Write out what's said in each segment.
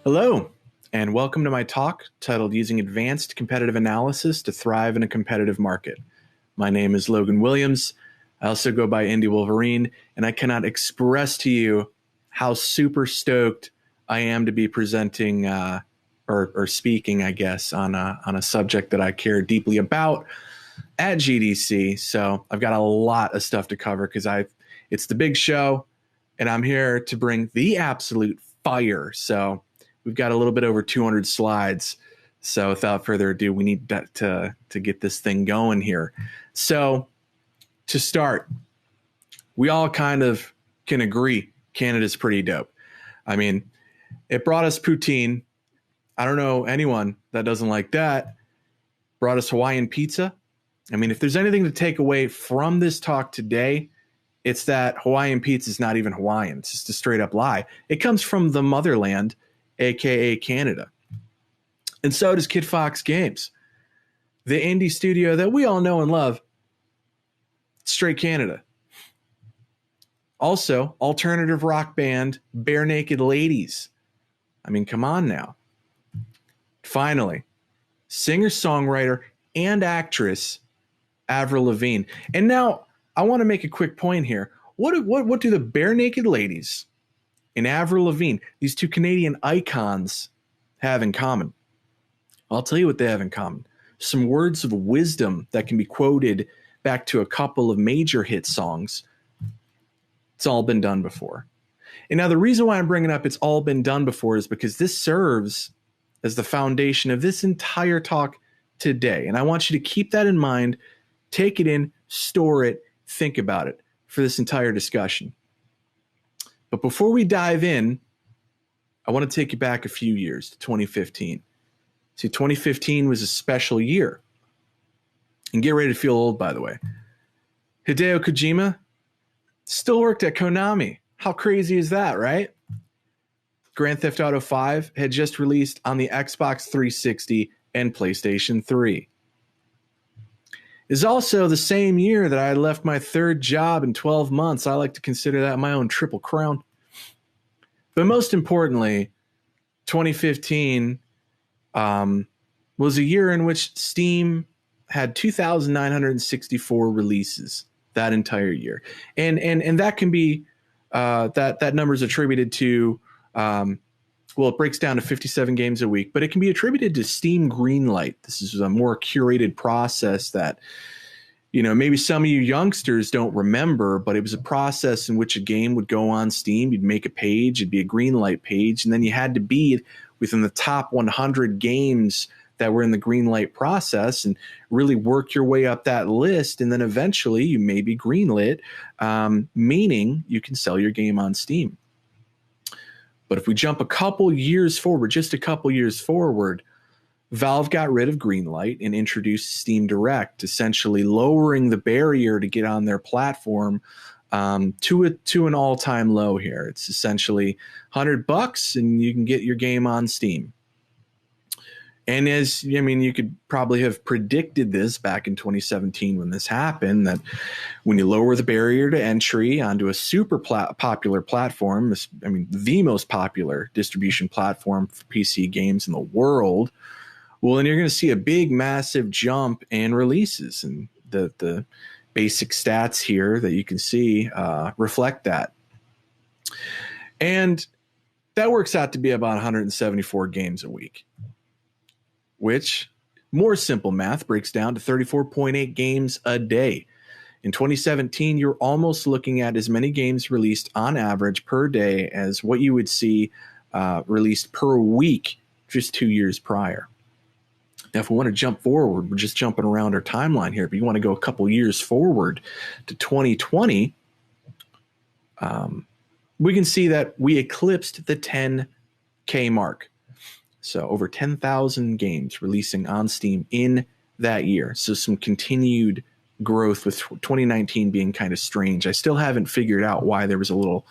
Hello, and welcome to my talk titled Using Advanced Competitive Analysis to Thrive in a Competitive Market. My name is Logan Williams. I also go by Indy Wolverine, and I cannot express to you how super stoked I am to be presenting or speaking, I guess, on a subject that I care deeply about at GDC. So I've got a lot of stuff to cover because it's the big show, and I'm here to bring the absolute fire. So we've got a little bit over 200 slides. So without further ado, we need to get this thing going here. So to start, we all kind of can agree Canada's pretty dope. I mean, it brought us poutine. I don't know anyone that doesn't like that. Brought us Hawaiian pizza. I mean, if there's anything to take away from this talk today, it's that Hawaiian pizza is not even Hawaiian. It's just a straight up lie. It comes from the motherland, aka Canada. And so does Kid Fox Games, the indie studio that we all know and love. Straight Canada. Also, alternative rock band Bare Naked Ladies. I mean, come on now. Finally, singer-songwriter and actress Avril Lavigne. And now I want to make a quick point here. What do the Bare Naked Ladies and Avril Lavigne, these two Canadian icons, have in common? I'll tell you what they have in common. Some words of wisdom that can be quoted back to a couple of major hit songs. It's all been done before. And now the reason why I'm bringing up it's all been done before is because this serves as the foundation of this entire talk today. And I want you to keep that in mind, take it in, store it, think about it for this entire discussion. But before we dive in, I want to take you back a few years to 2015. See, 2015 was a special year. And get ready to feel old, by the way. Hideo Kojima still worked at Konami. How crazy is that, right? Grand Theft Auto 5 had just released on the Xbox 360 and PlayStation 3. It's also the same year that I left my third job in 12 months. I like to consider that my own triple crown. But most importantly, 2015 was a year in which Steam had 2,964 releases that entire year. And that can be, that number is attributed to, well, it breaks down to 57 games a week, but it can be attributed to Steam Greenlight. This is a more curated process that, you know, maybe some of you youngsters don't remember, but it was a process in which a game would go on Steam. You'd make a page, it'd be a Greenlight page, and then you had to be within the top 100 games that were in the Greenlight process and really work your way up that list. And then eventually you may be greenlit, meaning you can sell your game on Steam. But if we jump a couple years forward, just a couple years forward, Valve got rid of Greenlight and introduced Steam Direct, essentially lowering the barrier to get on their platform to an all-time low here. It's essentially $100 and you can get your game on Steam. And you could probably have predicted this back in 2017 when this happened, that when you lower the barrier to entry onto a super popular platform, the most popular distribution platform for PC games in the world, well, then you're going to see a big, massive jump in releases. And the basic stats here that you can see reflect that. And that works out to be about 174 games a week, which, more simple math, breaks down to 34.8 games a day. In 2017, you're almost looking at as many games released on average per day as what you would see released per week just 2 years prior. Now, if we want to jump forward, we're just jumping around our timeline here, but you want to go a couple years forward to 2020, we can see that we eclipsed the 10K mark. So over 10,000 games releasing on Steam in that year. So some continued growth, with 2019 being kind of strange. I still haven't figured out why there was a little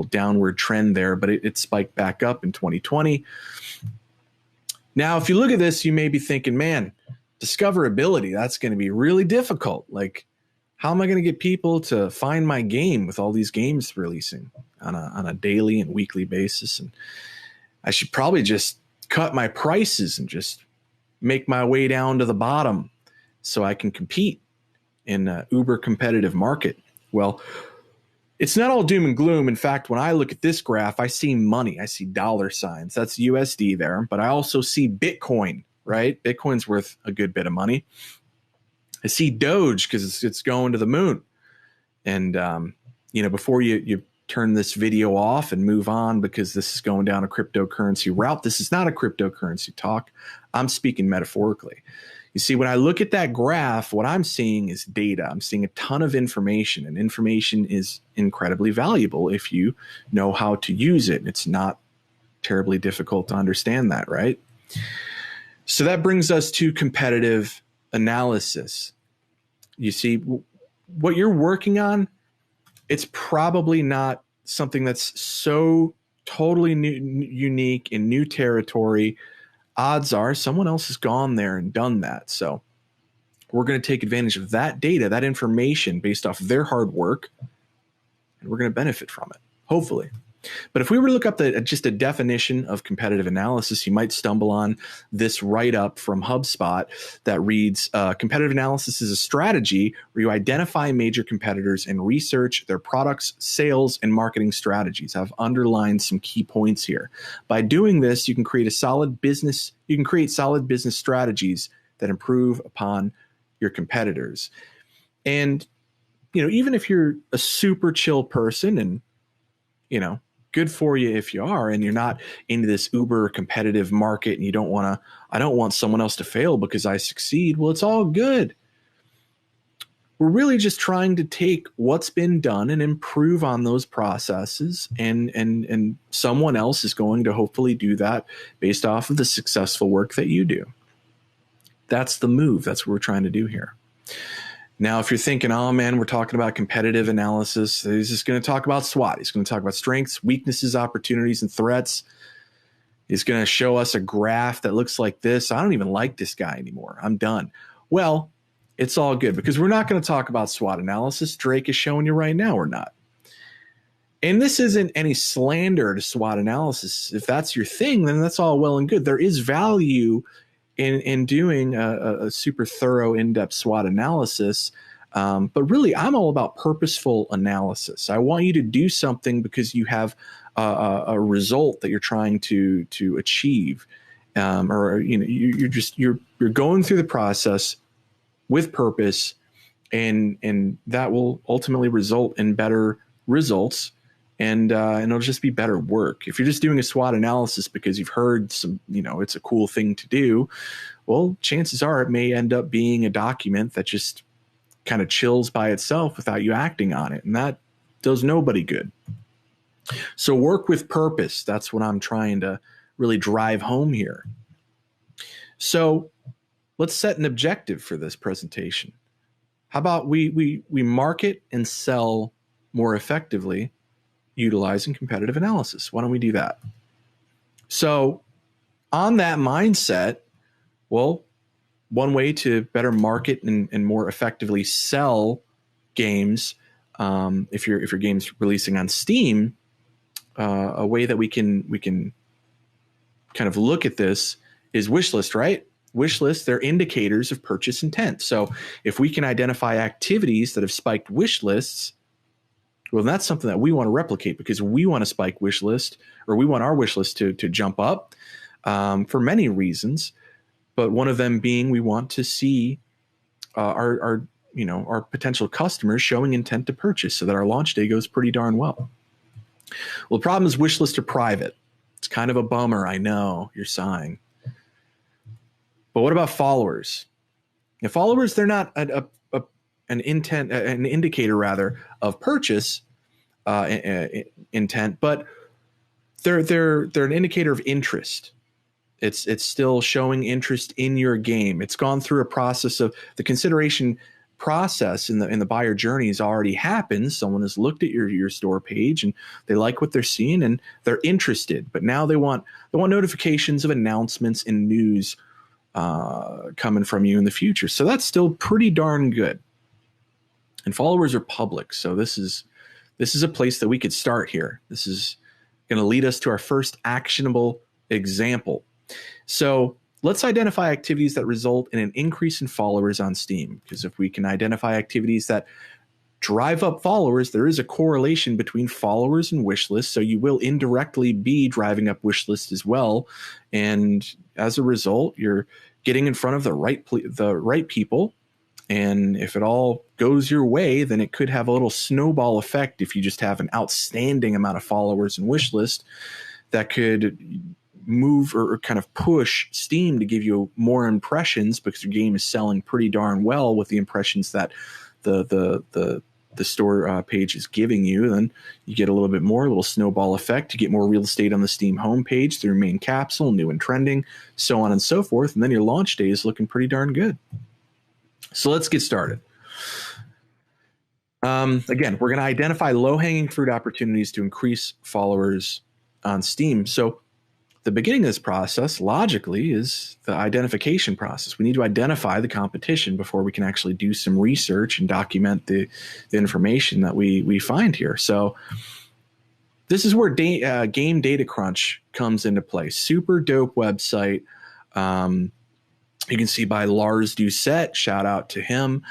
downward trend there, but it spiked back up in 2020. Now, if you look at this, you may be thinking, man, discoverability, that's going to be really difficult. Like, how am I going to get people to find my game with all these games releasing on a daily and weekly basis? And I should probably just cut my prices and just make my way down to the bottom so I can compete in an uber competitive market. Well, it's not all doom and gloom. In fact, when I look at this graph, I see money. I see dollar signs. That's USD there. But I also see Bitcoin, right? Bitcoin's worth a good bit of money. I see Doge because it's going to the moon. And, before you turn this video off and move on because this is going down a cryptocurrency route, this is not a cryptocurrency talk. I'm speaking metaphorically. You see, when I look at that graph, what I'm seeing is data. I'm seeing a ton of information, and information is incredibly valuable if you know how to use it. It's not terribly difficult to understand that, right? So that brings us to competitive analysis. You see, what you're working on, it's probably not something that's so totally new, unique in new territory. Odds are someone else has gone there and done that. So we're going to take advantage of that data, that information based off of their hard work, and we're going to benefit from it, hopefully. But if we were to look up just a definition of competitive analysis, you might stumble on this write-up from HubSpot that reads, competitive analysis is a strategy where you identify major competitors and research their products, sales, and marketing strategies. I've underlined some key points here. By doing this, you can create solid business strategies that improve upon your competitors. And, even if you're a super chill person and, good for you if you are, and you're not into this uber competitive market and I don't want someone else to fail because I succeed. Well, it's all good. We're really just trying to take what's been done and improve on those processes, and someone else is going to hopefully do that based off of the successful work that you do. That's the move. That's what we're trying to do here. Now, if you're thinking, oh man, we're talking about competitive analysis, he's just going to talk about SWOT. He's going to talk about strengths, weaknesses, opportunities, and threats. He's going to show us a graph that looks like this. I don't even like this guy anymore. I'm done. Well, it's all good because we're not going to talk about SWOT analysis. Drake is showing you right now we're not. And this isn't any slander to SWOT analysis. If that's your thing, then that's all well and good. There is value in doing a super thorough, in-depth SWOT analysis. But really, I'm all about purposeful analysis. I want you to do something because you have a result that you're trying to achieve. You're going through the process with purpose, and that will ultimately result in better results. And it'll just be better work. If you're just doing a SWOT analysis because you've heard it's a cool thing to do, well, chances are it may end up being a document that just kind of chills by itself without you acting on it. And that does nobody good. So work with purpose. That's what I'm trying to really drive home here. So let's set an objective for this presentation. How about we market and sell more effectively utilizing competitive analysis? Why don't we do that? So on that mindset, well, one way to better market and more effectively sell games, if your game's releasing on Steam, a way that we can kind of look at this is wishlist, right? Wishlist, they're indicators of purchase intent. So if we can identify activities that have spiked wish lists, well, that's something that we want to replicate because we want to spike wish list, or we want our wish list to jump up for many reasons. But one of them being we want to see our potential customers showing intent to purchase so that our launch day goes pretty darn well. Well, the problem is wish lists are private. It's kind of a bummer. I know you're sighing. But what about followers? Now, followers, they're not an indicator rather of purchase intent, but they're an indicator of interest. It's still showing interest in your game. It's gone through a process of the consideration process in the buyer journey has already happened. Someone has looked at your store page and they like what they're seeing and they're interested. But now they want notifications of announcements and news coming from you in the future. So that's still pretty darn good. And followers are public. So this is a place that we could start here. This is going to lead us to our first actionable example. So let's identify activities that result in an increase in followers on Steam, because if we can identify activities that drive up followers, there is a correlation between followers and wish lists. So you will indirectly be driving up wish lists as well. And as a result, you're getting in front of the right people. And if it all goes your way, then it could have a little snowball effect if you just have an outstanding amount of followers and wish list that could move or kind of push Steam to give you more impressions, because your game is selling pretty darn well with the impressions that the store page is giving you. Then you get a little bit more, a little snowball effect. You get more real estate on the Steam homepage through main capsule, new and trending, so on and so forth. And then your launch day is looking pretty darn good. So let's get started. Again, we're going to identify low-hanging fruit opportunities to increase followers on Steam. So the beginning of this process, logically, is the identification process. We need to identify the competition before we can actually do some research and document the information that we find here. So this is where Game Data Crunch comes into play. Super dope website. You can see by Lars Doucette. Shout out to him.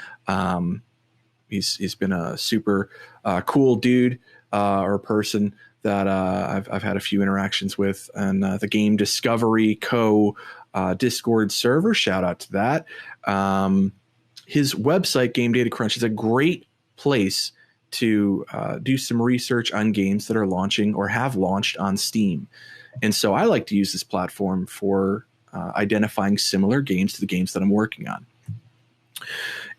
He's been a super cool dude or person that I've had a few interactions with, and the Game Discovery Co. Discord server. Shout out to that. His website, Game Data Crunch, is a great place to do some research on games that are launching or have launched on Steam. And so I like to use this platform for identifying similar games to the games that I'm working on.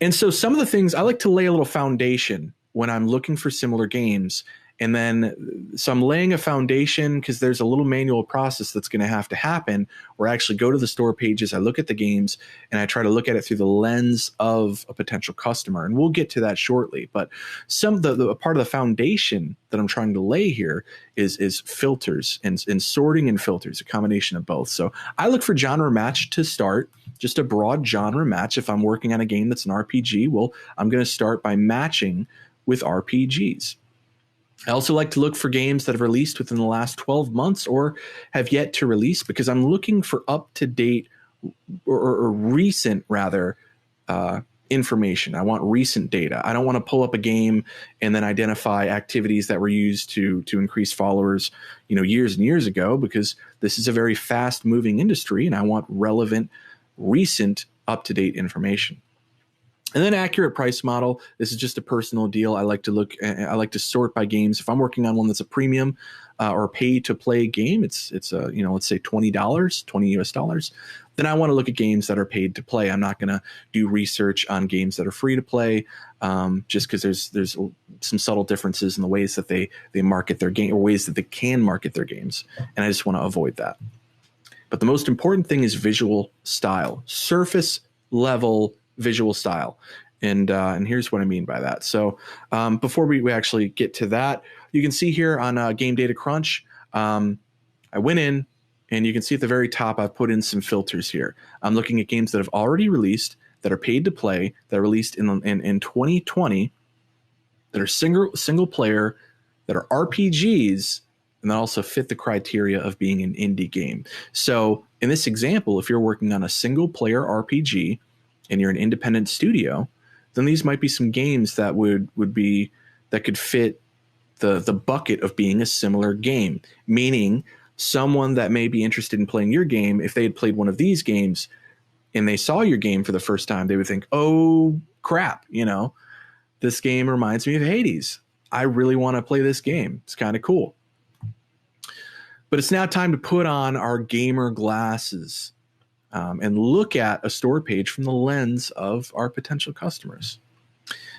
And so some of the things I like to lay a little foundation when I'm looking for similar games. And then, so I'm laying a foundation because there's a little manual process that's going to have to happen where I actually go to the store pages, I look at the games, and I try to look at it through the lens of a potential customer. And we'll get to that shortly. But some of the part of the foundation that I'm trying to lay here is filters and sorting and filters, a combination of both. So I look for genre match to start, just a broad genre match. If I'm working on a game that's an RPG, well, I'm going to start by matching with RPGs. I also like to look for games that have released within the last 12 months or have yet to release, because I'm looking for up-to-date or recent, rather, information. I want recent data. I don't want to pull up a game and then identify activities that were used to increase followers, years and years ago, because this is a very fast-moving industry, and I want relevant, recent, up-to-date information. And then accurate price model. This is just a personal deal. I like to sort by games. If I'm working on one that's a premium or pay to play game, it's let's say $20 US. Then I want to look at games that are paid to play. I'm not going to do research on games that are free to play, just because there's some subtle differences in the ways that they market their game, or ways that they can market their games, and I just want to avoid that. But the most important thing is visual style, surface level visual style. And here's what I mean by that. So before we actually get to that, you can see here on Game Data Crunch, I went in, and you can see at the very top, I've put in some filters here. I'm looking at games that have already released, that are paid to play, that are released in 2020, that are single player, that are RPGs, and that also fit the criteria of being an indie game. So in this example, if you're working on a single player RPG, and you're an independent studio, then these might be some games that that could fit the bucket of being a similar game. Meaning, someone that may be interested in playing your game, if they had played one of these games and they saw your game for the first time, they would think, "Oh crap, this game reminds me of Hades. I really want to play this game. It's kind of cool." But it's now time to put on our gamer glasses. And look at a store page from the lens of our potential customers.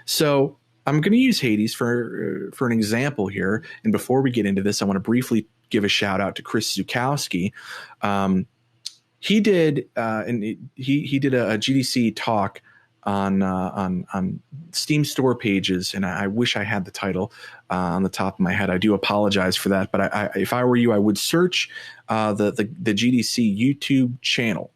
So I'm going to use Hades for an example here. And before we get into this, I want to briefly give a shout out to Chris Zukowski. He did a GDC talk on Steam store pages, and I wish I had the title on the top of my head. I do apologize for that, but if I were you, I would search the GDC YouTube channel.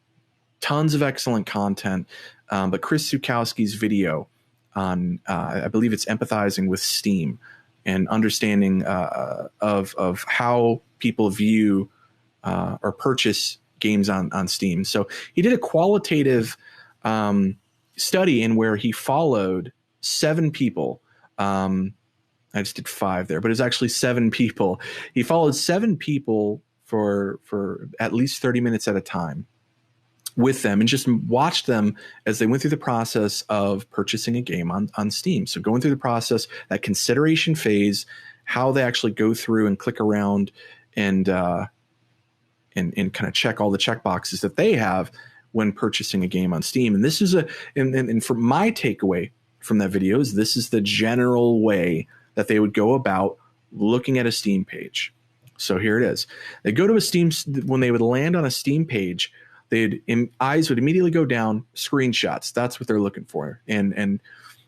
Tons of excellent content, but Chris Zukowski's video on, I believe it's empathizing with Steam and understanding of how people view or purchase games on Steam. So he did a qualitative study in where he followed 7 people. I just did 5 there, but it's actually 7 people. He followed 7 people for at least 30 minutes at a time with them and just watched them as they went through the process of purchasing a game on Steam. So going through the process, that consideration phase, how they actually go through and click around and kind of check all the check boxes that they have when purchasing a game on Steam. And this is and for my takeaway from that video is this is the general way that they would go about looking at a Steam page. So here it is. They go to a Steam, when they would land on a Steam page, eyes would immediately go down, screenshots. That's what they're looking for. And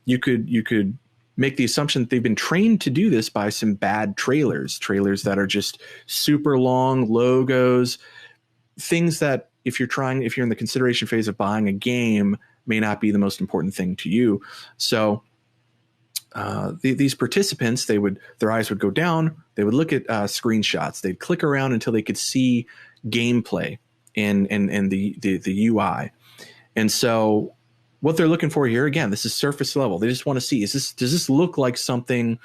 you could make the assumption that they've been trained to do this by some bad trailers that are just super long, logos, things that if you're in the consideration phase of buying a game may not be the most important thing to you. So these participants, their eyes would go down, they would look at screenshots, they'd click around until they could see gameplay and the UI. And so what they're looking for here, again, this is surface level. They just want to see, does this look like something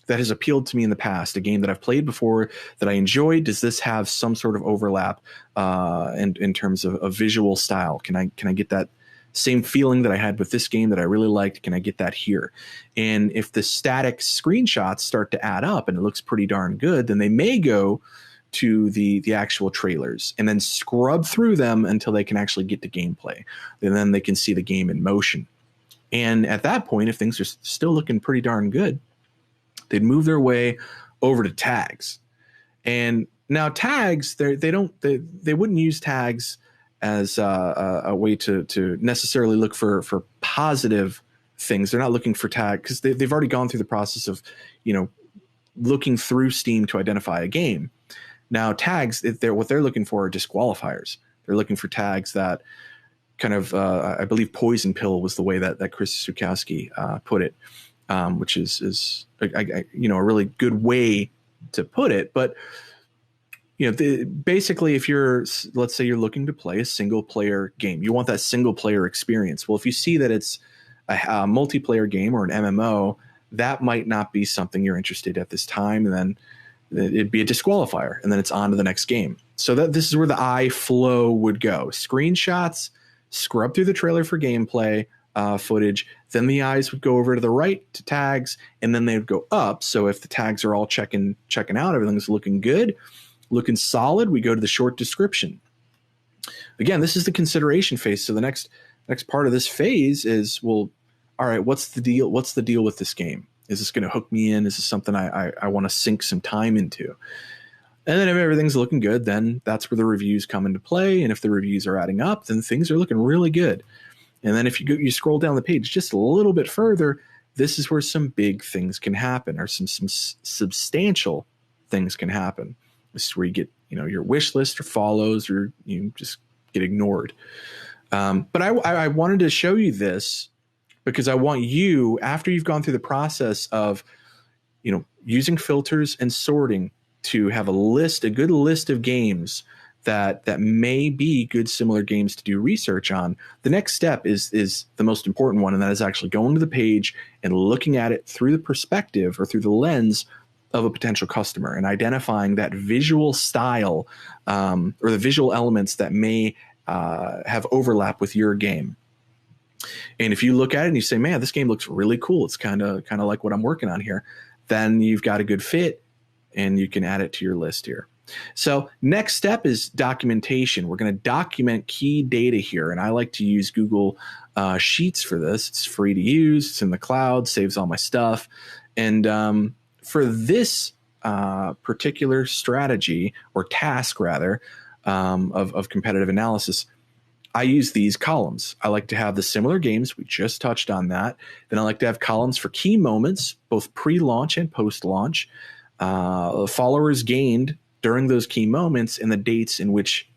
that has appealed to me in the past, a game that I've played before that I enjoyed? Does this have some sort of overlap in terms of visual style? Can I get that same feeling that I had with this game that I really liked? Can I get that here? And if the static screenshots start to add up and it looks pretty darn good, then they may go to the actual trailers and then scrub through them until they can actually get to gameplay. And then they can see the game in motion. And at that point, if things are still looking pretty darn good, they'd move their way over to tags. And now tags, they wouldn't use tags as a way to necessarily look for positive things. They're not looking for tag because they've already gone through the process of, looking through Steam to identify a game. Now tags, what they're looking for are disqualifiers. They're looking for tags that kind of, I believe poison pill was the way that Chris Zukowski put it, which is a really good way to put it. But basically, if let's say you're looking to play a single player game, you want that single player experience. Well, if you see that it's a multiplayer game or an MMO, that might not be something you're interested in at this time. And then it'd be a disqualifier, and then it's on to the next game. So this is where the eye flow would go. Screenshots, scrub through the trailer for gameplay footage, then the eyes would go over to the right to tags, and then they would go up. So if the tags are all checking out, everything's looking good, looking solid, we go to the short description. Again, this is the consideration phase. So the next part of this phase is, well, all right, what's the deal? What's the deal with this game? Is this going to hook me in? Is this something I want to sink some time into? And then if everything's looking good, then that's where the reviews come into play. And if the reviews are adding up, then things are looking really good. And then if you scroll down the page just a little bit further, this is where some big things can happen, or some substantial things can happen. This is where you get, your wish list or follows, or you just get ignored. But I wanted to show you this because I want you, after you've gone through the process of, using filters and sorting, to have a good list of games that may be good similar games to do research on. The next step is the most important one, and that is actually going to the page and looking at it through the perspective or through the lens of a potential customer, and identifying that visual style or the visual elements that may have overlap with your game. And if you look at it and you say, man, this game looks really cool, it's kind of like what I'm working on here, then you've got a good fit and you can add it to your list here. So next step is documentation. We're going to document key data here. And I like to use Google Sheets for this. It's free to use. It's in the cloud, saves all my stuff. And for this particular strategy, or task rather, of competitive analysis, I use these columns. I like to have the similar games. We just touched on that. Then I like to have columns for key moments, both pre-launch and post-launch, followers gained during those key moments, and the dates in which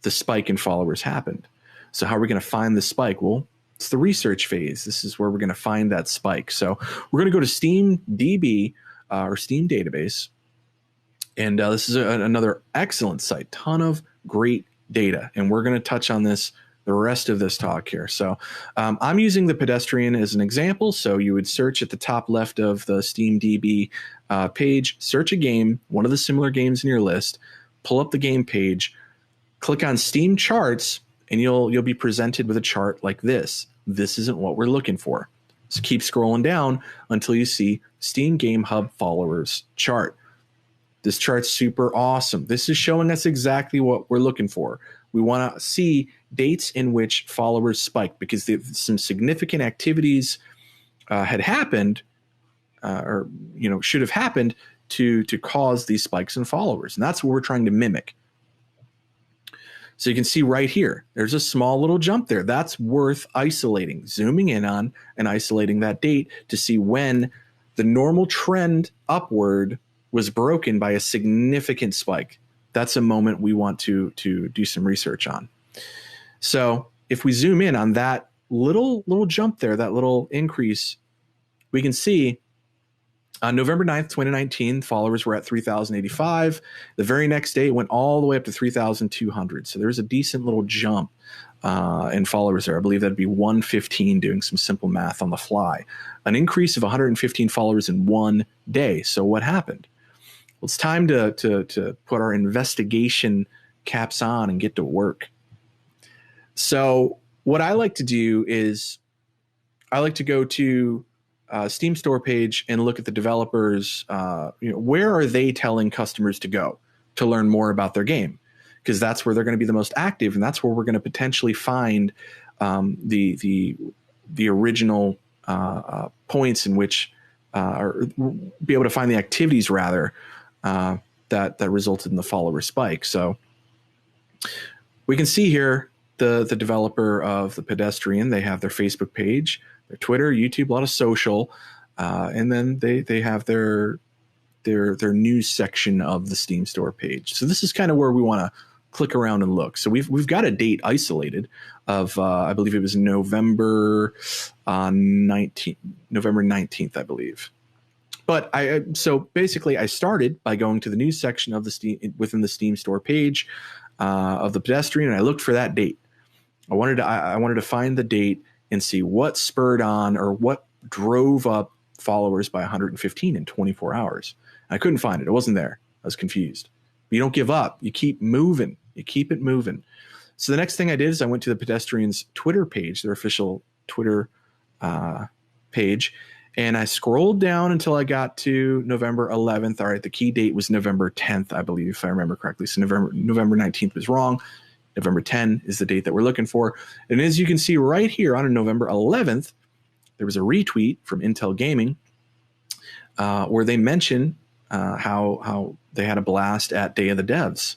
the spike in followers happened. So how are we going to find the spike? Well, it's the research phase. This is where we're going to find that spike. So we're going to go to SteamDB or Steam Database, And this is another excellent site, ton of great data. And we're going to touch on this the rest of this talk here. So I'm using the Pedestrian as an example. So you would search at the top left of the SteamDB page, search a game, one of the similar games in your list, pull up the game page, click on Steam Charts, and you'll be presented with a chart like this. This isn't what we're looking for. So keep scrolling down until you see Steam Game Hub followers chart. This chart's super awesome. This is showing us exactly what we're looking for. We want to see dates in which followers spike because some significant activities had happened or should have happened to cause these spikes in followers. And that's what we're trying to mimic. So you can see right here, there's a small little jump there. That's worth isolating, zooming in on and isolating that date to see when the normal trend upward was broken by a significant spike. That's a moment we want to do some research on. So if we zoom in on that little jump there, that little increase, we can see on November 9th, 2019, followers were at 3,085. The very next day, it went all the way up to 3,200. So there's a decent little jump in followers there. I believe that'd be 115 doing some simple math on the fly. An increase of 115 followers in one day. So what happened? Well, it's time to put our investigation caps on and get to work. So what I like to do is I like to go to Steam store page and look at the developers. Where are they telling customers to go to learn more about their game? Because that's where they're going to be the most active, and that's where we're going to potentially find the original points in which, or be able to find the activities rather that resulted in the follower spike. So we can see here the developer of the Pedestrian. They have their Facebook page, their Twitter, YouTube, a lot of social, and then they have their news section of the Steam store page. So this is kind of where we want to click around and look. So we've got a date isolated of I believe it was November 19th, I believe. But so basically I started by going to the news section of the Steam within the Steam store page of the Pedestrian, and I looked for that date. I wanted to find the date and see what spurred on or what drove up followers by 115 in 24 hours. And I couldn't find it. It wasn't there. I was confused. But you don't give up. You keep moving. You keep it moving. So the next thing I did is I went to the Pedestrian's Twitter page, their official Twitter page, and I scrolled down until I got to November 11th. All right, the key date was November 10th, I believe, if I remember correctly. So November 19th was wrong. November 10 is the date that we're looking for. And as you can see right here on November 11th, there was a retweet from Intel Gaming where they mention how they had a blast at Day of the Devs.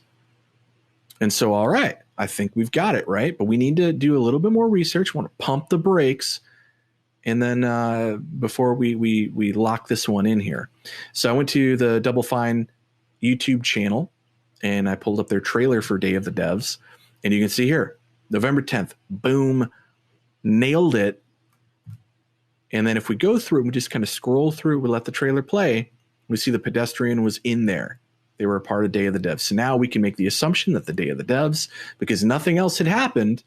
And so, all right, I think we've got it, right? But we need to do a little bit more research. We want to pump the brakes. And then before we lock this one in here. So I went to the Double Fine YouTube channel and I pulled up their trailer for Day of the Devs. And you can see here, November 10th, boom, nailed it. And then if we go through, we just kind of scroll through, we let the trailer play, we see the Pedestrian was in there. They were a part of Day of the Devs. So now we can make the assumption that the Day of the Devs, because nothing else had happened,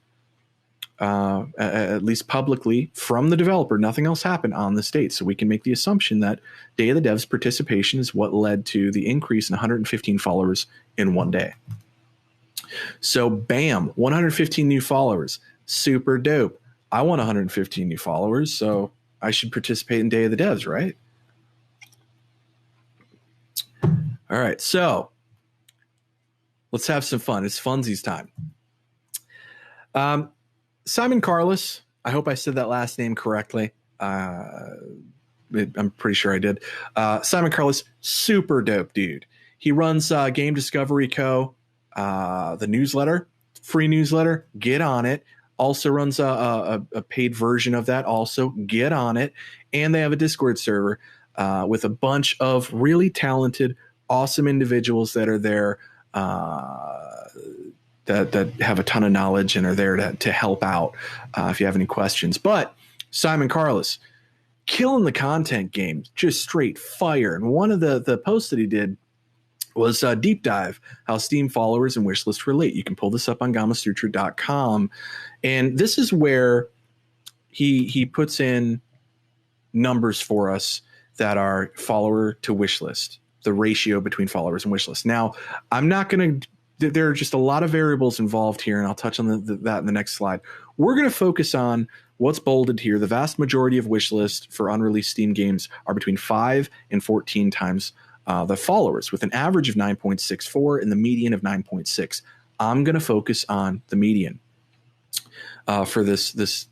at least publicly from the developer, nothing else happened on this date. So we can make the assumption that Day of the Devs participation is what led to the increase in 115 followers in one day. So bam, 115 new followers, super dope. I want 115 new followers, so I should participate in Day of the Devs, right? All right, so let's have some fun. It's funsies time. Simon Carlos, I hope I said that last name correctly. I'm pretty sure I did. Simon Carlos, super dope dude. He runs Game Discovery Co., the newsletter, free newsletter. Get on it. Also runs a paid version of that. Also get on it. And they have a Discord server with a bunch of really talented, awesome individuals that are there that have a ton of knowledge and are there to help out if you have any questions. But Simon Carlos, killing the content game, just straight fire. And one of the posts that he did was Deep Dive, How Steam Followers and Wishlist Relate. You can pull this up on gamasutra.com. And this is where he puts in numbers for us that are follower to wish list, the ratio between followers and wish list. Now, I'm not going to, there are just a lot of variables involved here, and I'll touch on that in the next slide. We're going to focus on what's bolded here. The vast majority of wish list for unreleased Steam games are between 5 and 14 times the followers, with an average of 9.64 and the median of 9.6. I'm going to focus on the median for this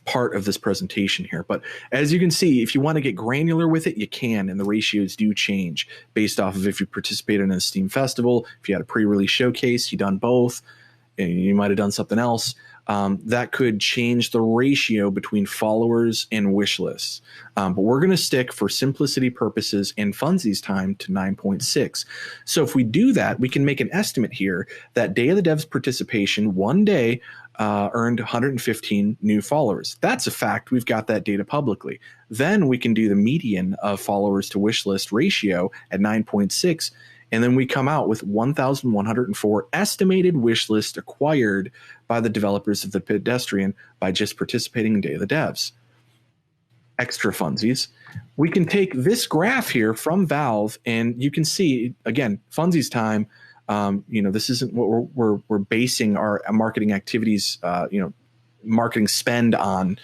part of this presentation here. But as you can see, if you want to get granular with it, you can, and the ratios do change based off of if you participated in a Steam festival, if you had a pre-release showcase, you done both, and you might have done something else. That could change the ratio between followers and wish lists. But we're going to stick, for simplicity purposes and funsies time, to 9.6. So if we do that, we can make an estimate here that Day of the Devs participation one day earned 115 new followers. That's a fact. We've got that data publicly. Then we can do the median of followers to wish list ratio at 9.6. And then we come out with 1,104 estimated wish lists acquired by the developers of the Pedestrian by just participating in Day of the Devs. Extra funsies. We can take this graph here from Valve, and you can see, again, funsies time. This isn't what we're basing our marketing activities, marketing spend on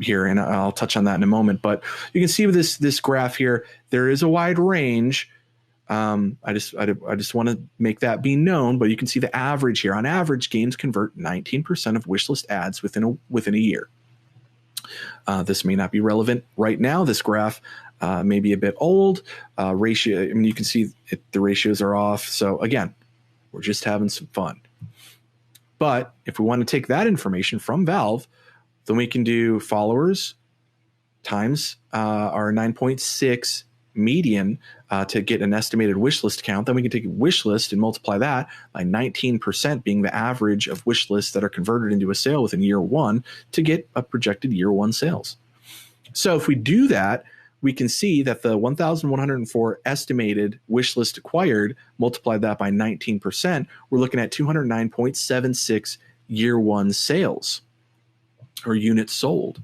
here, and I'll touch on that in a moment. But you can see with this graph here, there is a wide range. I just want to make that be known, but you can see the average here. On average, games convert 19% of wishlist ads within a year. This may not be relevant right now. This graph may be a bit old. Ratio, I mean, you can see the ratios are off. So again, we're just having some fun. But if we want to take that information from Valve, then we can do followers times our 9.6 median to get an estimated wish list count. Then we can take a wish list and multiply that by 19% being the average of wish lists that are converted into a sale within year one to get a projected year one sales. So if we do that, we can see that the 1,104 estimated wish list acquired, multiplied that by 19%, we're looking at 209.76 year one sales or units sold.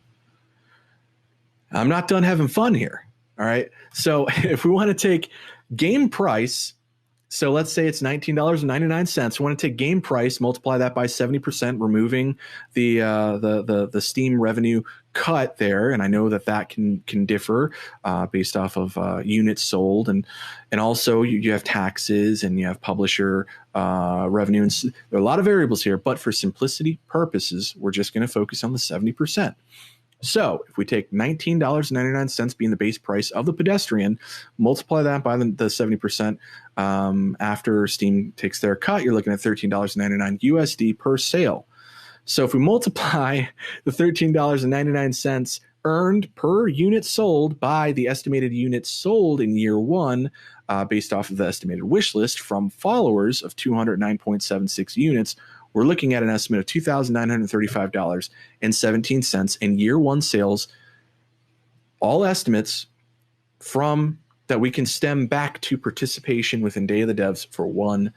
I'm not done having fun here. All right. So if we want to take game price, so let's say it's $19.99. We want to take game price, multiply that by 70%, removing the Steam revenue cut there. And I know that can differ based off of units sold, and also you have taxes and you have publisher revenue, and there are a lot of variables here. But for simplicity purposes, we're just going to focus on the 70%. So if we take $19.99 being the base price of the Pedestrian, multiply that by the 70%, after Steam takes their cut, you're looking at $13.99 USD per sale. So if we multiply the $13.99 earned per unit sold by the estimated units sold in year one, based off of the estimated wish list from followers of 209.76 units, we're looking at an estimate of $2,935.17 in year one sales. All estimates from that we can stem back to participation within Day of the Devs for one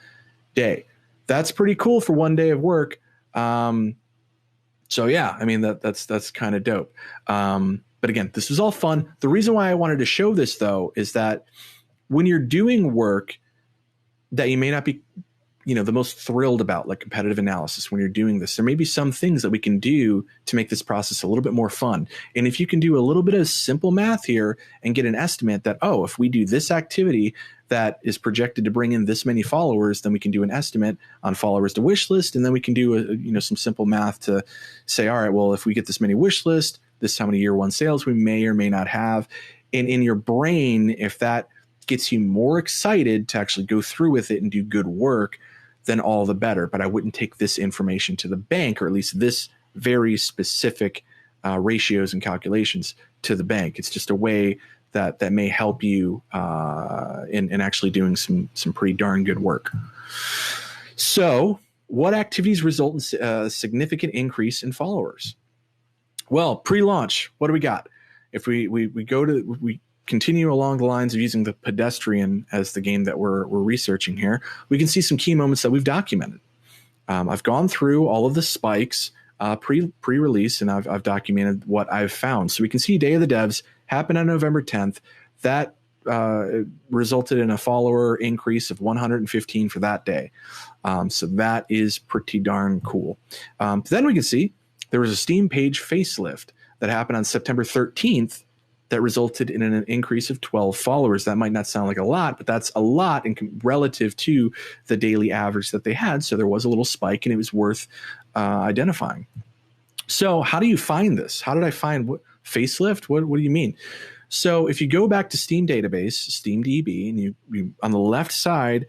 day. That's pretty cool for one day of work. So yeah, I mean, that's kind of dope. But again, this is all fun. The reason why I wanted to show this though is that when you're doing work that you may not be the most thrilled about, like competitive analysis, when you're doing this, there may be some things that we can do to make this process a little bit more fun. And if you can do a little bit of simple math here and get an estimate that, oh, if we do this activity that is projected to bring in this many followers, then we can do an estimate on followers to wish list. And then we can do some simple math to say, all right, well, if we get this many wish list, this is how many year one sales we may or may not have. And in your brain, if that gets you more excited to actually go through with it and do good work, then all the better. But I wouldn't take this information to the bank, or at least this very specific ratios and calculations to the bank. It's just a way that may help you in actually doing some pretty darn good work. So what activities result in a significant increase in followers? Well, pre-launch, what do we got? If we continue along the lines of using the Pedestrian as the game that we're researching here, we can see some key moments that we've documented. I've gone through all of the spikes pre-release, and I've documented what I've found. So we can see Day of the Devs happened on November 10th. That resulted in a follower increase of 115 for that day. So that is pretty darn cool. Then we can see there was a Steam page facelift that happened on September 13th that resulted in an increase of 12 followers. That might not sound like a lot, but that's a lot relative to the daily average that they had. So there was a little spike, and it was worth identifying. So how do you find this? How did I find what facelift? What do you mean? So if you go back to Steam database, SteamDB, and you on the left side,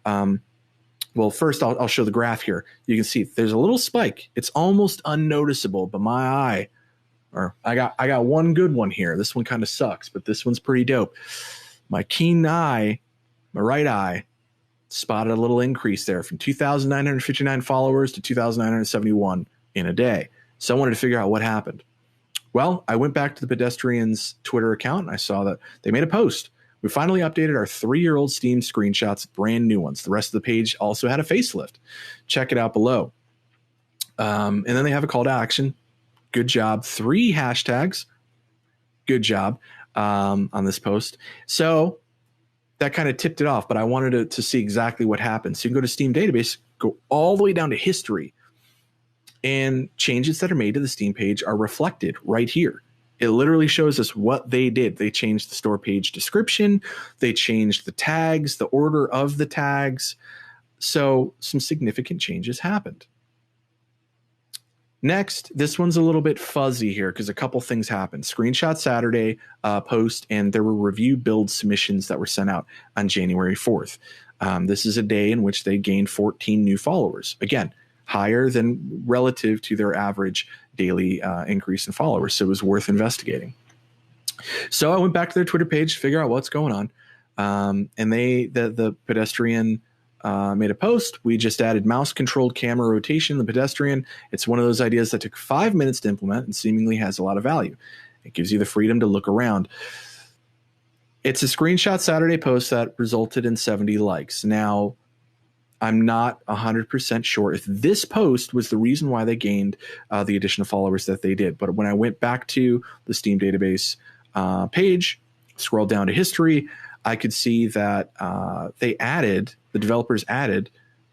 well, first I'll show the graph here. You can see there's a little spike. It's almost unnoticeable, but my eye, or I got one good one here. This one kind of sucks, but this one's pretty dope. My keen eye, my right eye, spotted a little increase there from 2,959 followers to 2,971 in a day. So I wanted to figure out what happened. Well, I went back to the Pedestrian's Twitter account, and I saw that they made a post. We finally updated our 3-year-old Steam screenshots, brand new ones. The rest of the page also had a facelift. Check it out below. And then they have a call to action. Good job. 3 hashtags. Good job on this post. So that kind of tipped it off, but I wanted to see exactly what happened. So you can go to Steam database, go all the way down to history, and changes that are made to the Steam page are reflected right here. It literally shows us what they did. They changed the store page description. They changed the tags, the order of the tags. So some significant changes happened. Next, this one's a little bit fuzzy here because a couple things happened. Screenshot Saturday post, and there were review build submissions that were sent out on January 4th. This is a day in which they gained 14 new followers. Again, higher than relative to their average daily increase in followers. So it was worth investigating. So I went back to their Twitter page to figure out what's going on. And the Pedestrian made a post. We just added mouse-controlled camera rotation in the Pedestrian. It's one of those ideas that took 5 minutes to implement and seemingly has a lot of value. It gives you the freedom to look around. It's a Screenshot Saturday post that resulted in 70 likes. Now, I'm not 100% sure if this post was the reason why they gained the additional followers that they did. But when I went back to the Steam database page, scrolled down to history, I could see that the developers added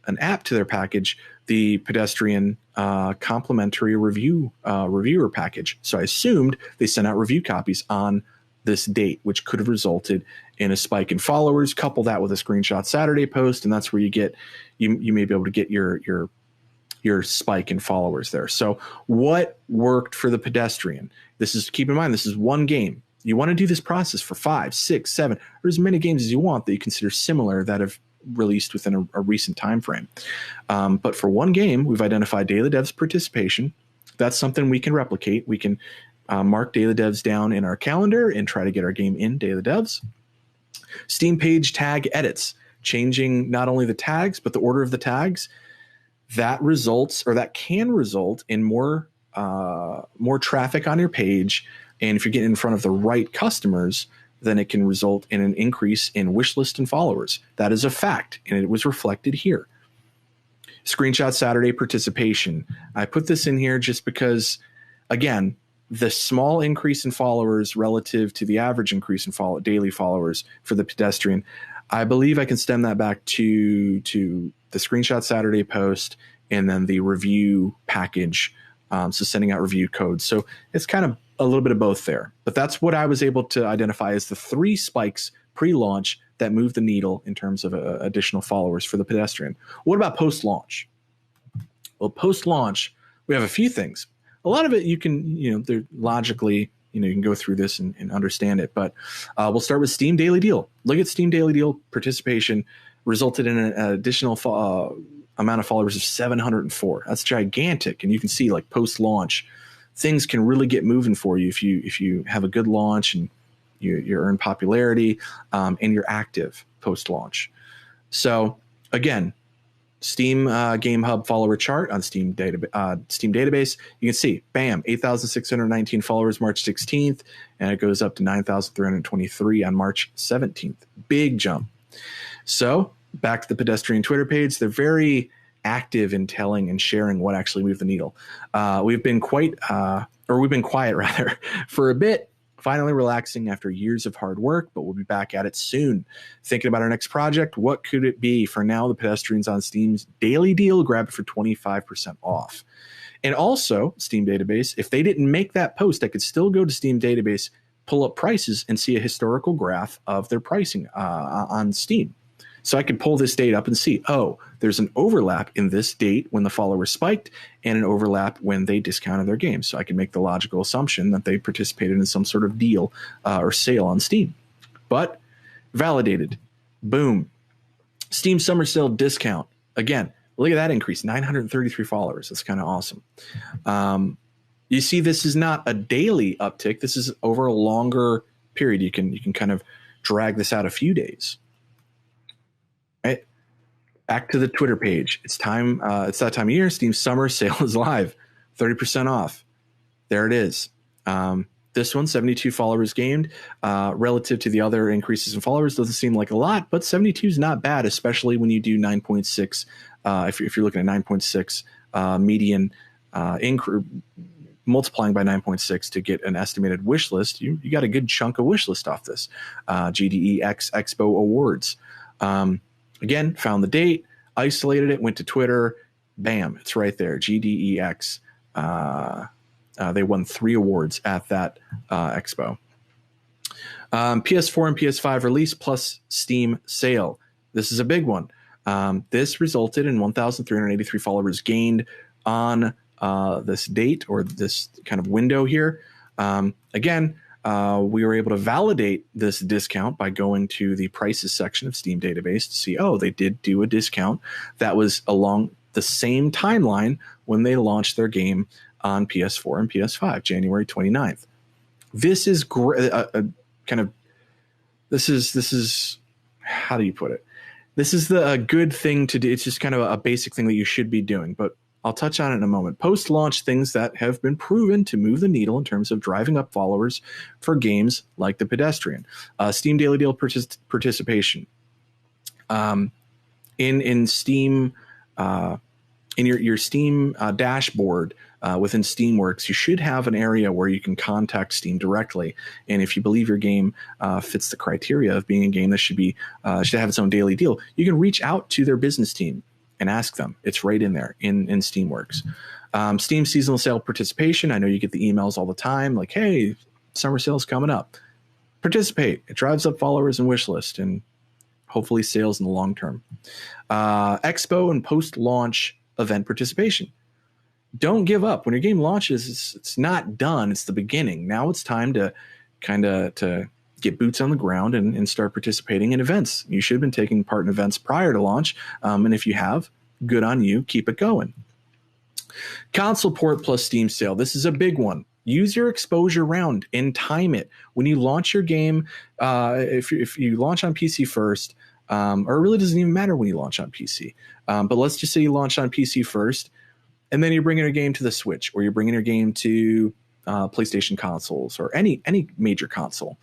an app to their package, the Pedestrian complimentary reviewer package. So I assumed they sent out review copies on this date, which could have resulted in a spike in followers. Couple that with a Screenshot Saturday post, and that's where you may be able to get your spike in followers there. So what worked for the Pedestrian? Keep in mind, this is one game. You want to do this process for 5, 6, 7, or as many games as you want that you consider similar that have released within a recent time frame. But for one game, we've identified Day of the Devs participation. That's something we can replicate. We can mark Day of the Devs down in our calendar and try to get our game in Day of the Devs. Steam page tag edits, changing not only the tags, but the order of the tags. That can result in more traffic on your page. And if you're getting in front of the right customers, then it can result in an increase in wish list and followers. That is a fact, and it was reflected here. Screenshot Saturday participation. I put this in here just because, again, the small increase in followers relative to the average increase in daily followers for the Pedestrian, I believe I can stem that back to the Screenshot Saturday post and then the review package. So sending out review codes. So it's kind of a little bit of both there. But that's what I was able to identify as the 3 spikes pre-launch that moved the needle in terms of additional followers for the Pedestrian. What about post-launch? Well, post-launch, we have a few things. A lot of it you can, they're logically, you can go through this and understand it. But we'll start with Steam Daily Deal. Look at Steam Daily Deal participation resulted in an additional amount of followers of 704. That's gigantic. And you can see, like, post-launch, things can really get moving for you if you have a good launch and you earn popularity and you're active post-launch. So again, Steam Game Hub follower chart on Steam database. You can see, bam, 8,619 followers March 16th, and it goes up to 9,323 on March 17th. Big jump. So back to the Pedestrian Twitter page. They're very active in telling and sharing what actually moved the needle. We've been quiet rather for a bit, finally relaxing after years of hard work, but we'll be back at it soon. Thinking about our next project, what could it be? For now, the Pedestrians on Steam's daily deal, grab it for 25% off. And also, Steam Database, if they didn't make that post, I could still go to Steam Database, pull up prices, and see a historical graph of their pricing on Steam. So I could pull this date up and see, oh, there's an overlap in this date when the followers spiked and an overlap when they discounted their game. So I can make the logical assumption that they participated in some sort of deal or sale on Steam. But validated. Boom. Steam Summer Sale discount. Again, look at that increase, 933 followers. That's kind of awesome. You see, this is not a daily uptick. This is over a longer period. You can kind of drag this out a few days. Right. Back to the Twitter page. It's time. It's that time of year. Steam Summer Sale is live. 30% off. There it is. This one, 72 followers gained. Relative to the other increases in followers, doesn't seem like a lot, but 72 is not bad, especially when you do 9.6. If you're looking at 9.6 median multiplying by 9.6 to get an estimated wish list, you got a good chunk of wish list off this. GDEX Expo Awards. Again, found the date, isolated it, went to Twitter, bam, it's right there, GDEX. They won 3 awards at that expo. PS4 and PS5 release plus Steam sale. This is a big one. This resulted in 1,383 followers gained on this date or this kind of window here. Again, we were able to validate this discount by going to the prices section of Steam Database to see, oh, they did do a discount that was along the same timeline when they launched their game on PS4 and PS5, January 29th. This is this is how do you put it? This is a good thing to do. It's just kind of a basic thing that you should be doing, but I'll touch on it in a moment. Post-launch things that have been proven to move the needle in terms of driving up followers for games like The Pedestrian. Steam Daily Deal participation. In Steam, in your Steam dashboard within Steamworks, you should have an area where you can contact Steam directly. And if you believe your game fits the criteria of being a game that should have its own daily deal, you can reach out to their business team and ask them. It's right in there in Steamworks. Steam seasonal sale participation. I know you get the emails all the time like, hey, summer sale's coming up. Participate. It drives up followers and wish list and hopefully sales in the long term. Expo and post-launch event participation. Don't give up. When your game launches, it's not done. It's the beginning. Now it's time to to get boots on the ground and start participating in events. You should have been taking part in events prior to launch. And if you have, good on you. Keep it going. Console port plus Steam sale. This is a big one. Use your exposure round and time it. When you launch your game, if you launch on PC first, or it really doesn't even matter when you launch on PC. But let's just say you launch on PC first, and then you're bringing your game to the Switch, or you're bringing your game to PlayStation consoles, or any major console.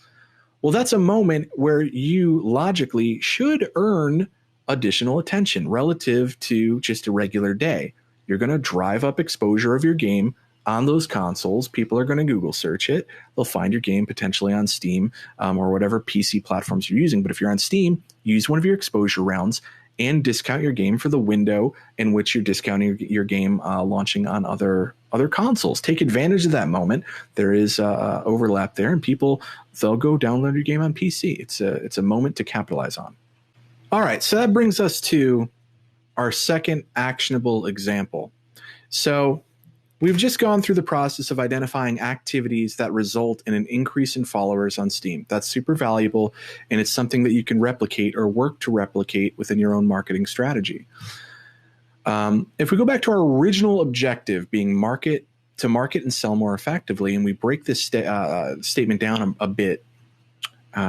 Well, that's a moment where you logically should earn additional attention relative to just a regular day. You're going to drive up exposure of your game on those consoles. People are going to Google search it. They'll find your game potentially on Steam or whatever PC platforms you're using. But if you're on Steam, use one of your exposure rounds and discount your game for the window in which you're discounting your game launching on other consoles. Take advantage of that moment. There is overlap there, and they'll go download your game on PC. It's a moment to capitalize on. All right, so that brings us to our second actionable example. So we've just gone through the process of identifying activities that result in an increase in followers on Steam. That's super valuable, and it's something that you can replicate or work to replicate within your own marketing strategy. If we go back to our original objective being market and sell more effectively, and we break this statement down a bit,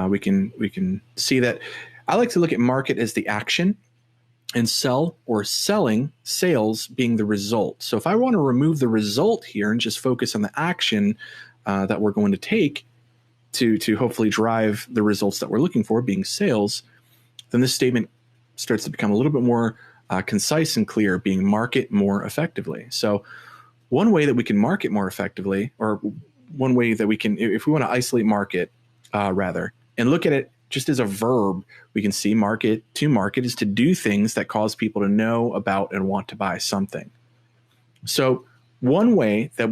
we can see that I like to look at market as the action and sell or selling, sales being the result. So if I want to remove the result here and just focus on the action that we're going to take to hopefully drive the results that we're looking for, being sales, then this statement starts to become a little bit more concise and clear, being market more effectively. So one way that we can market more effectively, or one way that we can, if we want to isolate market rather, and look at it just as a verb, we can see market is to do things that cause people to know about and want to buy something. So one thing that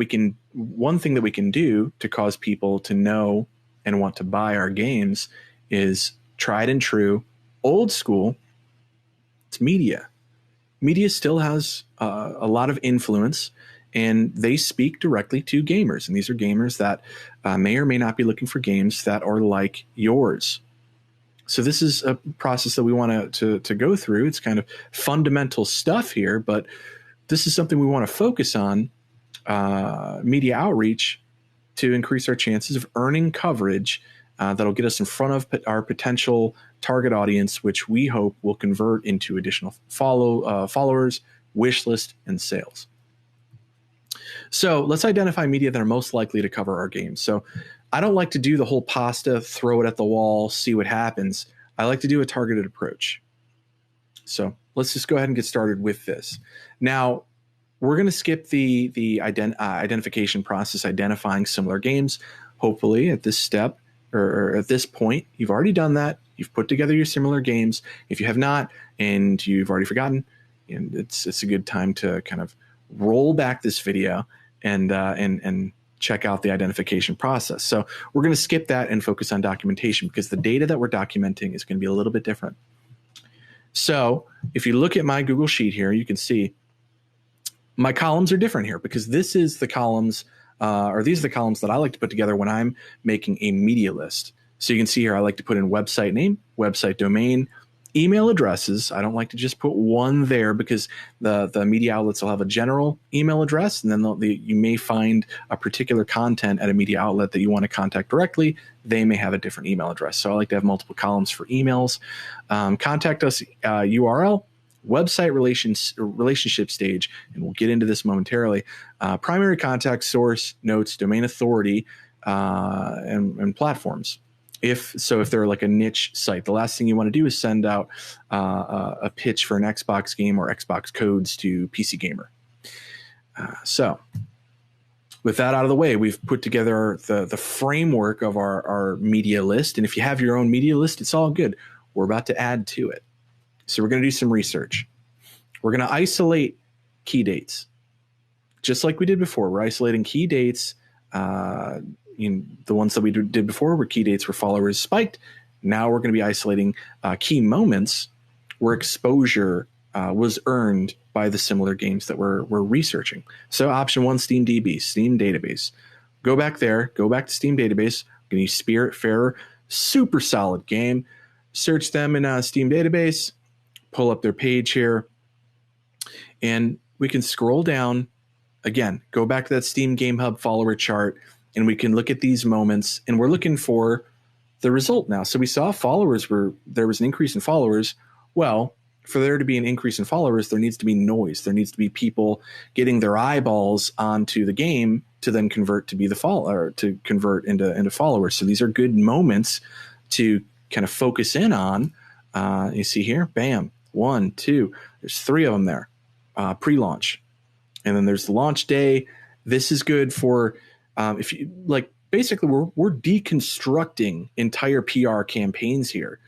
we can do to cause people to know and want to buy our games is tried and true, old school. It's media. Media still has a lot of influence, and they speak directly to gamers. And these are gamers that may or may not be looking for games that are like yours. So this is a process that we want to go through. It's kind of fundamental stuff here, but this is something we want to focus on, media outreach, to increase our chances of earning coverage that'll get us in front of our potential target audience, which we hope will convert into additional followers, wish list, and sales. So let's identify media that are most likely to cover our games. So I don't like to do the whole pasta, throw it at the wall, see what happens. I like to do a targeted approach. So let's just go ahead and get started with this. Now, we're going to skip the identification process, identifying similar games. Hopefully at this step or at this point, you've already done that. You've put together your similar games. If you have not, and you've already forgotten, and it's a good time to kind of roll back this video and check out the identification process. So we're going to skip that and focus on documentation, because the data that we're documenting is going to be a little bit different. So if you look at my Google Sheet here, you can see my columns are different here, because this is the columns, or these are the columns that I like to put together when I'm making a media list. So you can see here, I like to put in website name, website domain, email addresses. I don't like to just put one there, because the media outlets will have a general email address, and then you may find a particular content at a media outlet that you want to contact directly. They may have a different email address. So I like to have multiple columns for emails. Contact us URL, website relationship stage, and we'll get into this momentarily. Primary contact source, notes, domain authority, and platforms. If they're like a niche site, the last thing you want to do is send out a pitch for an Xbox game or Xbox codes to PC Gamer. So with that out of the way, we've put together the framework of our media list. And if you have your own media list, it's all good. We're about to add to it. So we're going to do some research. We're going to isolate key dates. Just like we did before, we're isolating key dates. The ones that we did before were key dates where followers spiked. Now we're going to be isolating key moments where exposure was earned by the similar games that we're researching. So option one, SteamDB, Steam Database. Go back there, go back to Steam Database. I'm going to use Spiritfarer, super solid game. Search them in Steam Database, pull up their page here, and we can scroll down. Again, go back to that Steam Game Hub follower chart, and we can look at these moments, and we're looking for the result now. So we saw there was an increase in followers. Well, for there to be an increase in followers, there needs to be noise. There needs to be people getting their eyeballs onto the game to then convert to be to convert into followers. So these are good moments to kind of focus in on. You see here, bam, 1, 2, there's 3 of them there, pre-launch. And then there's the launch day. This is good for, if you like, basically we're deconstructing entire PR campaigns here.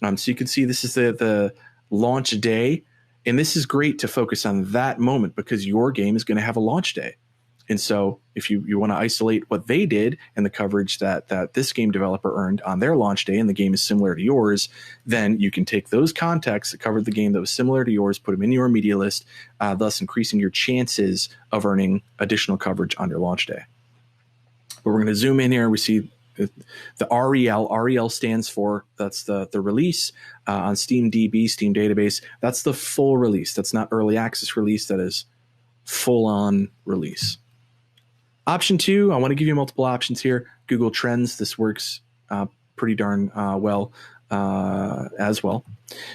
So you can see this is the launch day, and this is great to focus on that moment because your game is going to have a launch day. And so if you want to isolate what they did and the coverage that this game developer earned on their launch day, and the game is similar to yours, then you can take those contacts that covered the game that was similar to yours, put them in your media list, thus increasing your chances of earning additional coverage on your launch day. But we're going to zoom in here. We see the REL. REL stands for, that's the release on SteamDB, Steam Database. That's the full release. That's not early access release. That is full-on release. Option 2, I want to give you multiple options here. Google Trends. This works pretty darn well as well.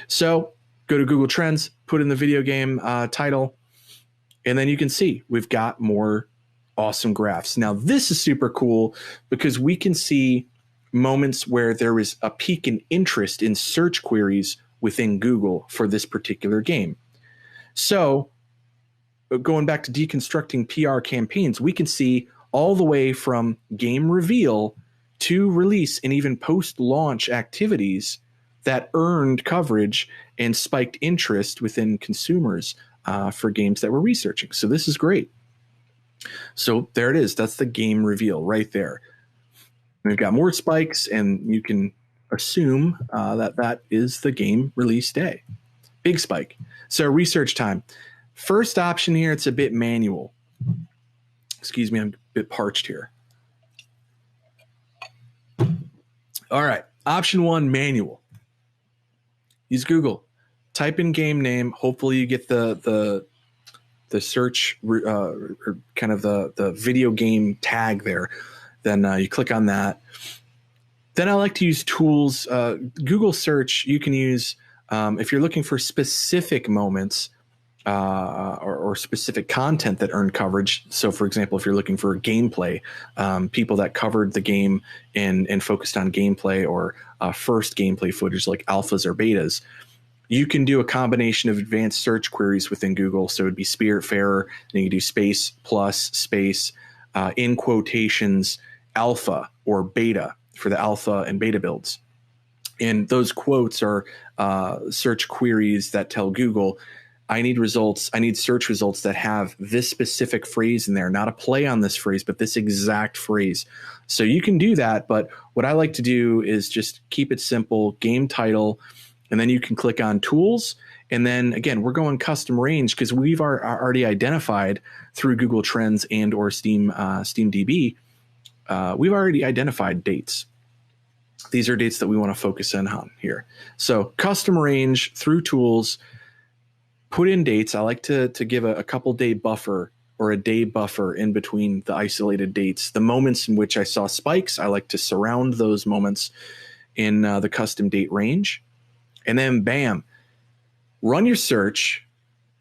So Go to Google Trends, put in the video game title, and then you can see we've got more awesome graphs. Now, this is super cool because we can see moments where there was a peak in interest in search queries within Google for this particular game. So going back to deconstructing PR campaigns, we can see all the way from game reveal to release and even post-launch activities that earned coverage and spiked interest within consumers for games that we're researching. So this is great. So there it is. That's the game reveal right there. We've got more spikes, and you can assume that is the game release day. Big spike. So research time. First option here, it's a bit manual. Excuse me, I'm a bit parched here. All right, option 1, manual. Use Google. Type in game name. Hopefully you get the search or kind of the video game tag there. Then you click on that. Then I like to use tools. Google search you can use if you're looking for specific moments or specific content that earned coverage. So, for example, if you're looking for gameplay, people that covered the game and focused on gameplay or first gameplay footage like alphas or betas, you can do a combination of advanced search queries within Google. So it'd be Spiritfarer, then you can do space plus space in quotations alpha or beta for the alpha and beta builds. And those quotes are search queries that tell Google, I need results. I need search results that have this specific phrase in there, not a play on this phrase, but this exact phrase. So you can do that. But what I like to do is just keep it simple, game title, and then you can click on tools. And then again, we're going custom range because we've already identified through Google Trends and or SteamDB. We've already identified dates. These are dates that we want to focus in on here. So custom range through tools, put in dates. I like to give a couple day buffer or a day buffer in between the isolated dates. The moments in which I saw spikes, I like to surround those moments in the custom date range. And then bam, run your search,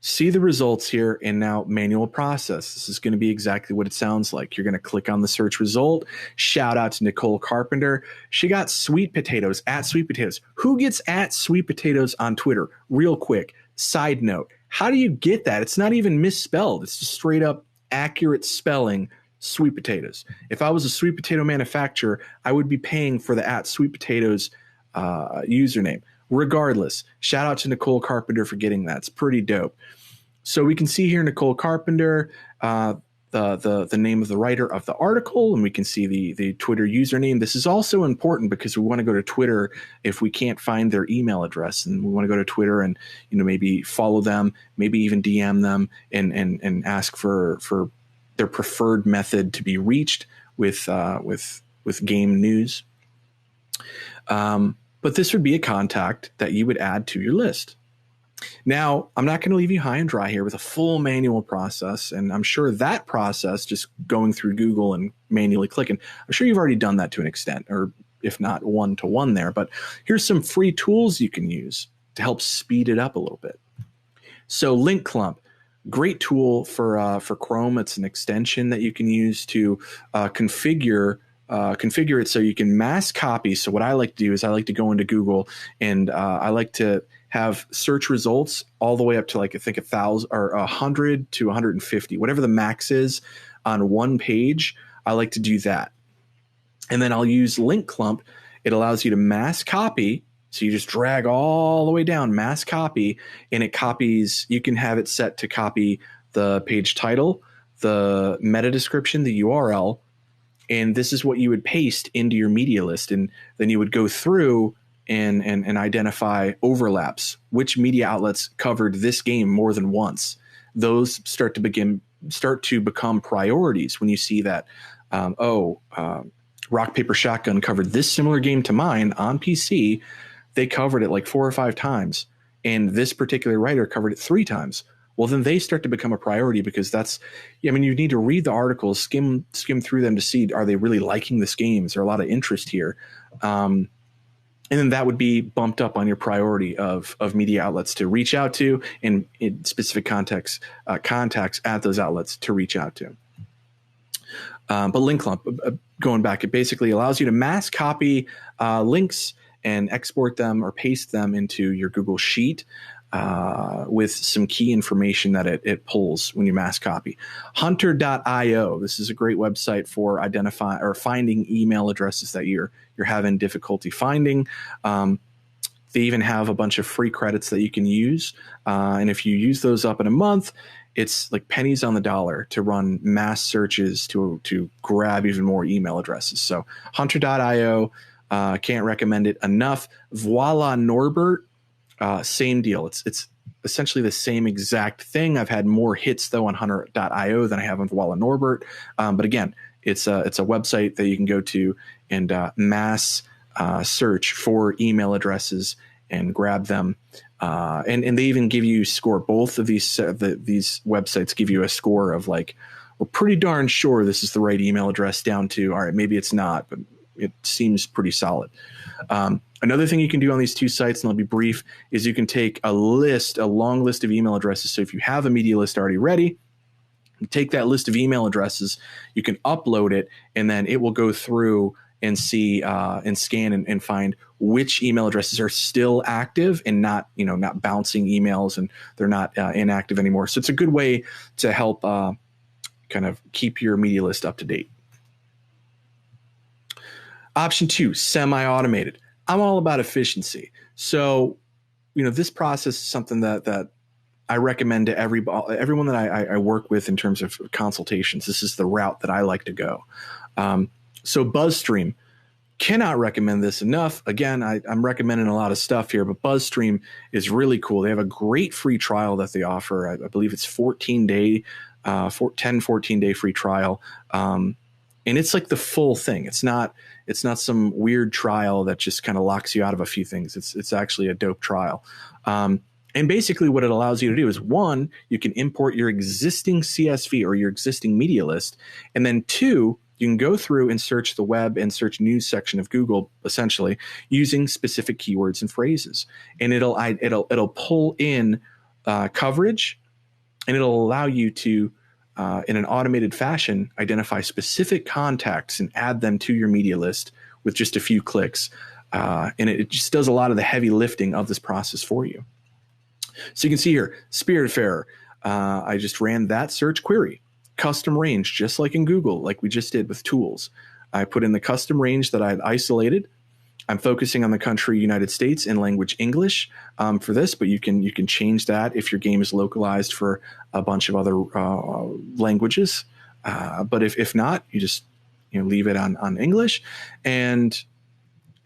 see the results here, and now manual process. This is going to be exactly what it sounds like. You're going to click on the search result. Shout out to Nicole Carpenter. She got sweet potatoes at sweet potatoes. Who gets at sweet potatoes on Twitter? Real quick, side note. How do you get that? It's not even misspelled. It's just straight up accurate spelling, sweet potatoes. If I was a sweet potato manufacturer, I would be paying for the at sweet potatoes username. Regardless, shout out to Nicole Carpenter for getting that. It's pretty dope. So we can see here Nicole Carpenter, the name of the writer of the article, and we can see the Twitter username. This is also important because we want to go to Twitter if we can't find their email address, and we want to go to Twitter and maybe follow them, maybe even DM them and ask for their preferred method to be reached with game news. But this would be a contact that you would add to your list. Now, I'm not going to leave you high and dry here with a full manual process, and I'm sure that process, just going through Google and manually clicking, I'm sure you've already done that to an extent, or if not one-to-one there. But here's some free tools you can use to help speed it up a little bit. So Link Clump, great tool for Chrome. It's an extension that you can use to configure it so you can mass copy. So what I like to do is I like to go into Google and I like to have search results all the way up to I think 1,000 or 100 to 150, whatever the max is on one page. I like to do that. And then I'll use Link Clump. It allows you to mass copy. So you just drag all the way down, mass copy, and it copies. You can have it set to copy the page title, the meta description, the URL, and this is what you would paste into your media list. And then you would go through and identify overlaps. Which media outlets covered this game more than once? Those start to become priorities when you see that, Rock, Paper, Shotgun covered this similar game to mine on PC. They covered it like 4 or 5 times. And this particular writer covered it 3 times. Well, then they start to become a priority because you need to read the articles, skim through them to see, are they really liking this game? Is there a lot of interest here? And then that would be bumped up on your priority of media outlets to reach out to, and in specific contacts at those outlets to reach out to. But link clump, going back, it basically allows you to mass copy links and export them or paste them into your Google Sheet with some key information that it pulls when you mass copy. Hunter.io. This is a great website for identifying or finding email addresses that you're having difficulty finding. They even have a bunch of free credits that you can use. And if you use those up in a month, it's like pennies on the dollar to run mass searches to grab even more email addresses. So Hunter.io, can't recommend it enough. Voila Norbert, same deal. It's essentially the same exact thing. I've had more hits though on Hunter.io than I have on Voila Norbert. But again, it's a website that you can go to and mass search for email addresses and grab them. And they even give you score. Both of these websites give you a score of like, we're pretty darn sure this is the right email address, down to, all right, maybe it's not, but it seems pretty solid. Another thing you can do on these two sites, and I'll be brief, is you can take a long list of email addresses. So if you have a media list already ready, you take that list of email addresses, you can upload it, and then it will go through and see and scan and find which email addresses are still active and not bouncing emails, and they're not inactive anymore. So it's a good way to help kind of keep your media list up to date. Option 2, semi-automated. I'm all about efficiency. So, this process is something that I recommend to everyone that I work with in terms of consultations. This is the route that I like to go. So BuzzStream, cannot recommend this enough. Again, I'm recommending a lot of stuff here, but BuzzStream is really cool. They have a great free trial that they offer. I believe it's 14-day free trial. And it's like the full thing. It's not some weird trial that just kind of locks you out of a few things. It's actually a dope trial. And basically what it allows you to do is, one, you can import your existing CSV or your existing media list. And then two, you can go through and search the web and search news section of Google, essentially using specific keywords and phrases. And it'll pull in coverage, and it'll allow you to, in an automated fashion, identify specific contacts and add them to your media list with just a few clicks. And it just does a lot of the heavy lifting of this process for you. So you can see here, Spiritfarer. I just ran that search query. Custom range, just like in Google, like we just did with tools. I put in the custom range that I've isolated. I'm focusing on the country United States and language English for this, but you can change that if your game is localized for a bunch of other languages. But if not, you just leave it on English, and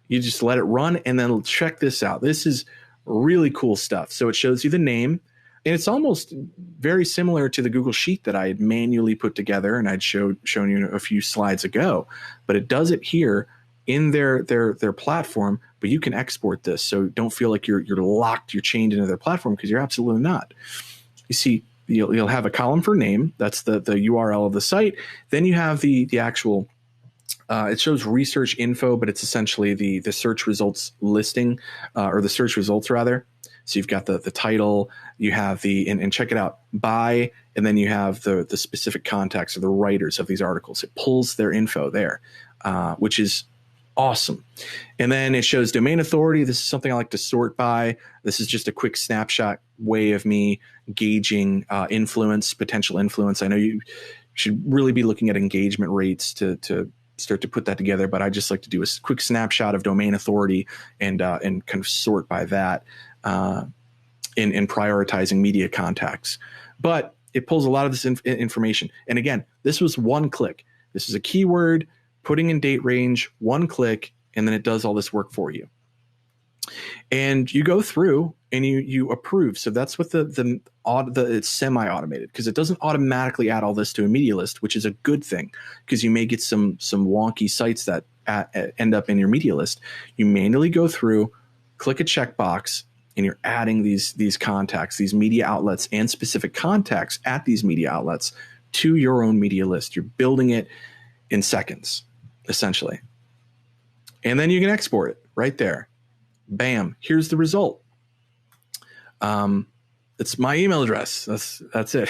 you just let it run. And then check this out. This is really cool stuff. So it shows you the name. And it's almost very similar to the Google Sheet that I had manually put together and I'd shown you a few slides ago. But it does it here in their platform, but you can export this. So don't feel like you're locked, you're chained into their platform, because you're absolutely not. You see, you'll have a column for name. That's the URL of the site. Then you have the actual, it shows research info, but it's essentially the search results listing, or the search results rather. So you've got the title, you have and check it out, by, and then you have the specific contacts or the writers of these articles. It pulls their info there, which is awesome. And then it shows domain authority. This is something I like to sort by. This is just a quick snapshot way of me gauging potential influence. I know you should really be looking at engagement rates to start to put that together, but I just like to do a quick snapshot of domain authority and kind of sort by that. In prioritizing media contacts. But it pulls a lot of this information. And again, this was one click. This is a keyword, putting in date range, one click, and then it does all this work for you. And you go through and you approve. So that's what it's semi-automated, because it doesn't automatically add all this to a media list, which is a good thing, because you may get some wonky sites that end up in your media list. You manually go through, click a checkbox, and you're adding these contacts, these media outlets, and specific contacts at these media outlets to your own media list. You're building it in seconds, essentially. And then you can export it right there. Bam, here's the result. It's my email address. That's it.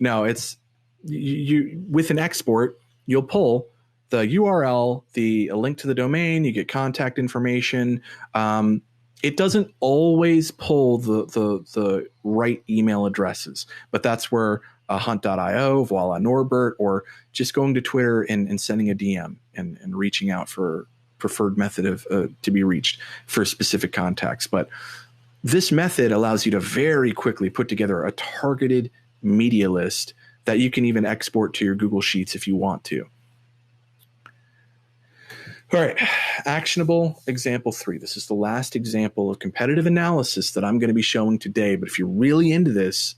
No, it's you with an export, you'll pull the URL, a link to the domain, you get contact information. It doesn't always pull the right email addresses, but that's where hunt.io, Voila Norbert, or just going to Twitter and sending a DM and reaching out for preferred method of to be reached for specific contacts. But this method allows you to very quickly put together a targeted media list that you can even export to your Google Sheets if you want to. All right, actionable example 3. This is the last example of competitive analysis that I'm going to be showing today. But if you're really into this,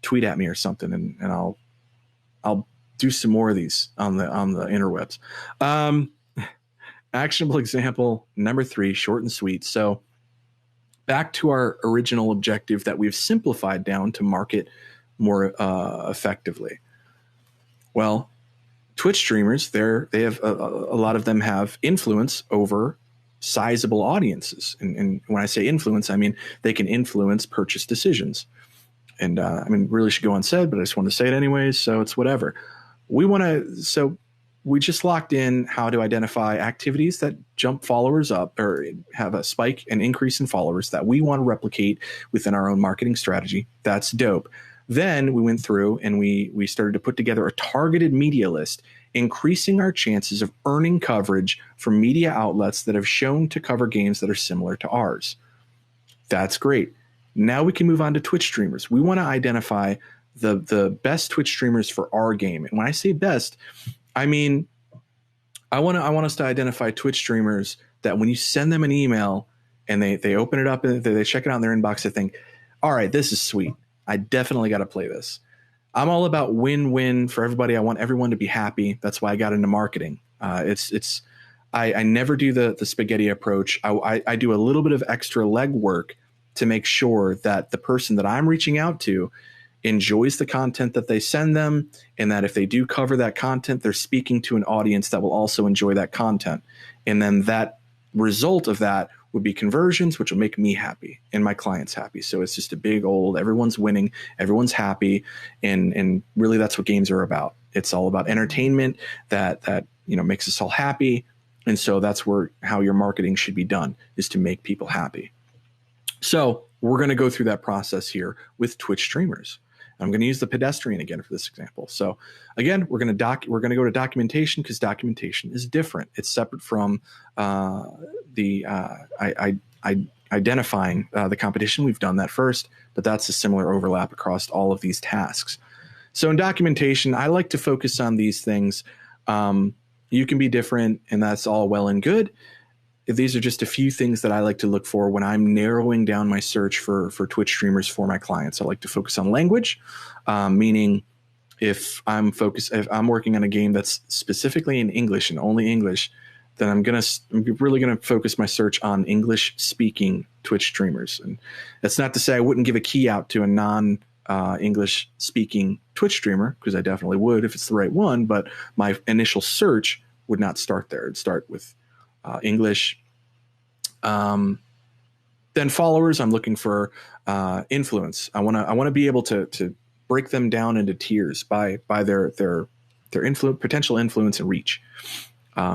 tweet at me or something, and I'll do some more of these on the interwebs. Actionable example number 3, short and sweet. So back to our original objective that we've simplified down to market more effectively. Well, Twitch streamers, they have a lot of them have influence over sizable audiences. And when I say influence, I mean they can influence purchase decisions. And really should go unsaid, but I just want to say it anyways, so it's whatever. We just locked in how to identify activities that jump followers up or have a spike and increase in followers that we want to replicate within our own marketing strategy. That's dope. Then we went through and we started to put together a targeted media list, increasing our chances of earning coverage from media outlets that have shown to cover games that are similar to ours. That's great. Now we can move on to Twitch streamers. We want to identify the best Twitch streamers for our game. And when I say best, I mean I want us to identify Twitch streamers that when you send them an email and they open it up and they check it out in their inbox, they think, all right, this is sweet. I definitely got to play this. I'm all about win-win for everybody. I want everyone to be happy. That's why I got into marketing. I never do the spaghetti approach. I do a little bit of extra legwork to make sure that the person that I'm reaching out to enjoys the content that they send them, and that if they do cover that content, they're speaking to an audience that will also enjoy that content. And then that result of that would be conversions, which will make me happy and my clients happy. So it's just a big old, everyone's winning, everyone's happy. And really that's what games are about. It's all about entertainment that makes us all happy. And so that's how your marketing should be done, is to make people happy. So we're going to go through that process here with Twitch streamers. I'm going to use the pedestrian again for this example. So again, we're going to go to documentation, because documentation is different. It's separate from identifying the competition. We've done that first, but that's a similar overlap across all of these tasks. So in documentation, I like to focus on these things. You can be different, and that's all well and good. These are just a few things that I like to look for when I'm narrowing down my search for Twitch streamers for my clients. I like to focus on language, meaning if I'm working on a game that's specifically in English and only English, then I'm really gonna focus my search on English speaking Twitch streamers. And that's not to say I wouldn't give a key out to a non English speaking Twitch streamer, because I definitely would if it's the right one. But my initial search would not start there. It'd start with English. Then followers, I'm looking for influence. I want to be able to break them down into tiers by their potential influence and reach.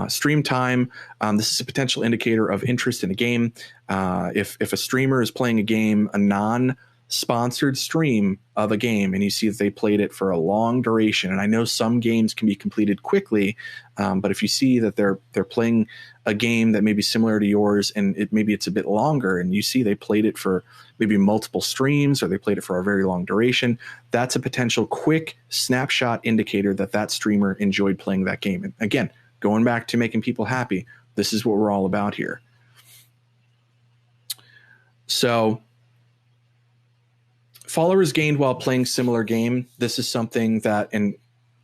Stream time. This is a potential indicator of interest in a game. If a streamer is playing a game, a non-sponsored stream of a game, and you see that they played it for a long duration, and I know some games can be completed quickly, but if you see that they're playing a game that may be similar to yours and maybe it's a bit longer, and you see they played it for maybe multiple streams, or they played it for a very long duration, that's a potential quick snapshot indicator that streamer enjoyed playing that game. And again, going back to making people happy, this is what we're all about here. So followers gained while playing similar game. This is something that, and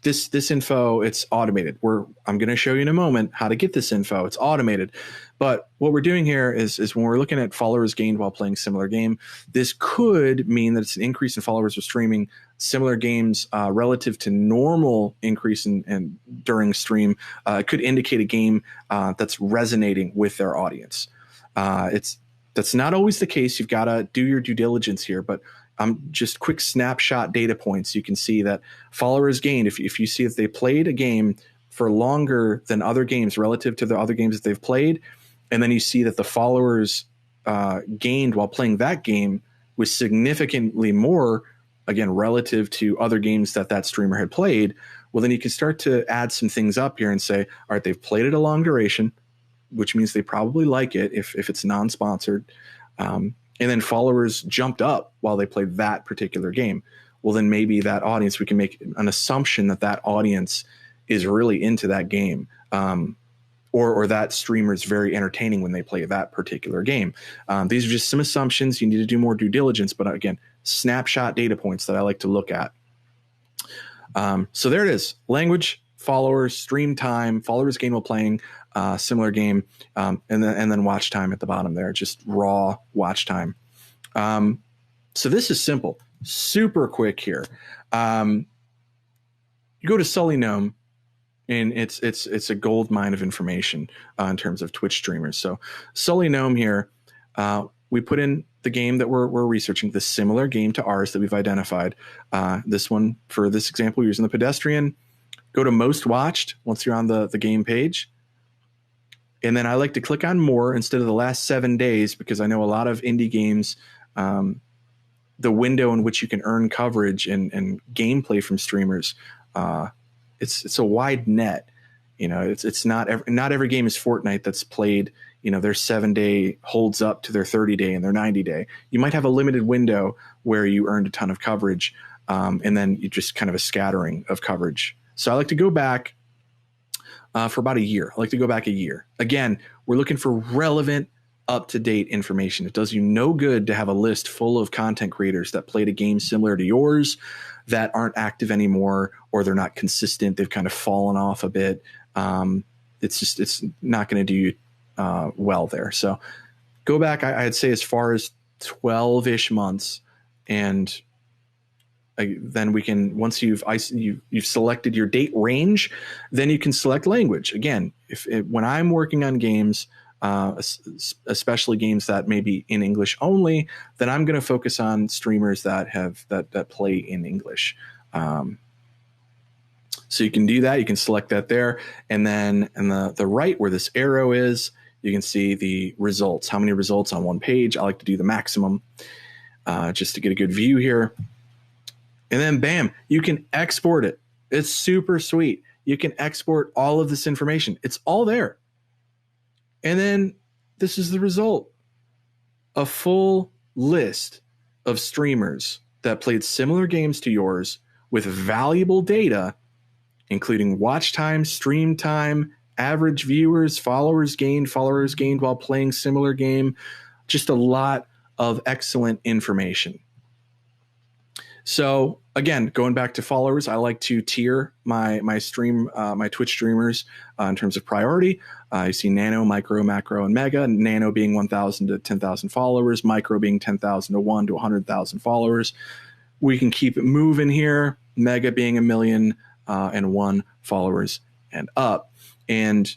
this info, it's automated. I'm going to show you in a moment how to get this info. It's automated. But what we're doing here is when we're looking at followers gained while playing similar game, this could mean that it's an increase in followers for streaming similar games relative to normal increase in during stream. It could indicate a game that's resonating with their audience. That's not always the case. You've got to do your due diligence here, but just quick snapshot data points. You can see that followers gained. If you see that they played a game for longer than other games relative to the other games that they've played, and then you see that the followers gained while playing that game was significantly more, again, relative to other games that streamer had played, well, then you can start to add some things up here and say, all right, they've played it a long duration, which means they probably like it if it's non-sponsored. And then followers jumped up while they played that particular game. Well, then maybe that audience, we can make an assumption that audience is really into that game, or that streamer is very entertaining when they play that particular game. These are just some assumptions. You need to do more due diligence, but again, snapshot data points that I like to look at. So there it is: language, followers, stream time, followers gained while playing similar game, and then watch time at the bottom there, just raw watch time. So this is simple, super quick here. You go to Sully Gnome, and it's a gold mine of information in terms of Twitch streamers. So Sully Gnome here, we put in the game that we're researching, the similar game to ours that we've identified. This one, for this example, we're using the Pedestrian. Go to most watched once you're on the game page. And then I like to click on more instead of the last 7 days, because I know a lot of indie games, the window in which you can earn coverage and gameplay from streamers, it's a wide net. It's not every game is Fortnite that's played, their 7-day holds up to their 30-day and their 90-day. You might have a limited window where you earned a ton of coverage, and then you just kind of a scattering of coverage. So I like to go back for about a year. I like to go back a year. Again, we're looking for relevant, up-to-date information. It does you no good to have a list full of content creators that played a game similar to yours that aren't active anymore, or they're not consistent. They've kind of fallen off a bit. It's not going to do you well there. So go back, I'd say, as far as 12-ish months, and then we can, once you've selected your date range, then you can select language. Again, when I'm working on games, especially games that may be in English only, then I'm going to focus on streamers that play in English. So you can do that. You can select that there, and then in the right where this arrow is, you can see the results. How many results on one page? I like to do the maximum, just to get a good view here. And then bam, you can export it. It's super sweet. You can export all of this information. It's all there. And then this is the result. A full list of streamers that played similar games to yours with valuable data, including watch time, stream time, average viewers, followers gained while playing similar game. Just a lot of excellent information. So again, going back to followers, I like to tier my Twitch streamers in terms of priority. You see Nano, Micro, Macro, and Mega. Nano being 1,000 to 10,000 followers, Micro being 10,000 to 1 to 100,000 followers. We can keep it moving here. Mega being 1,000,001 followers and up. And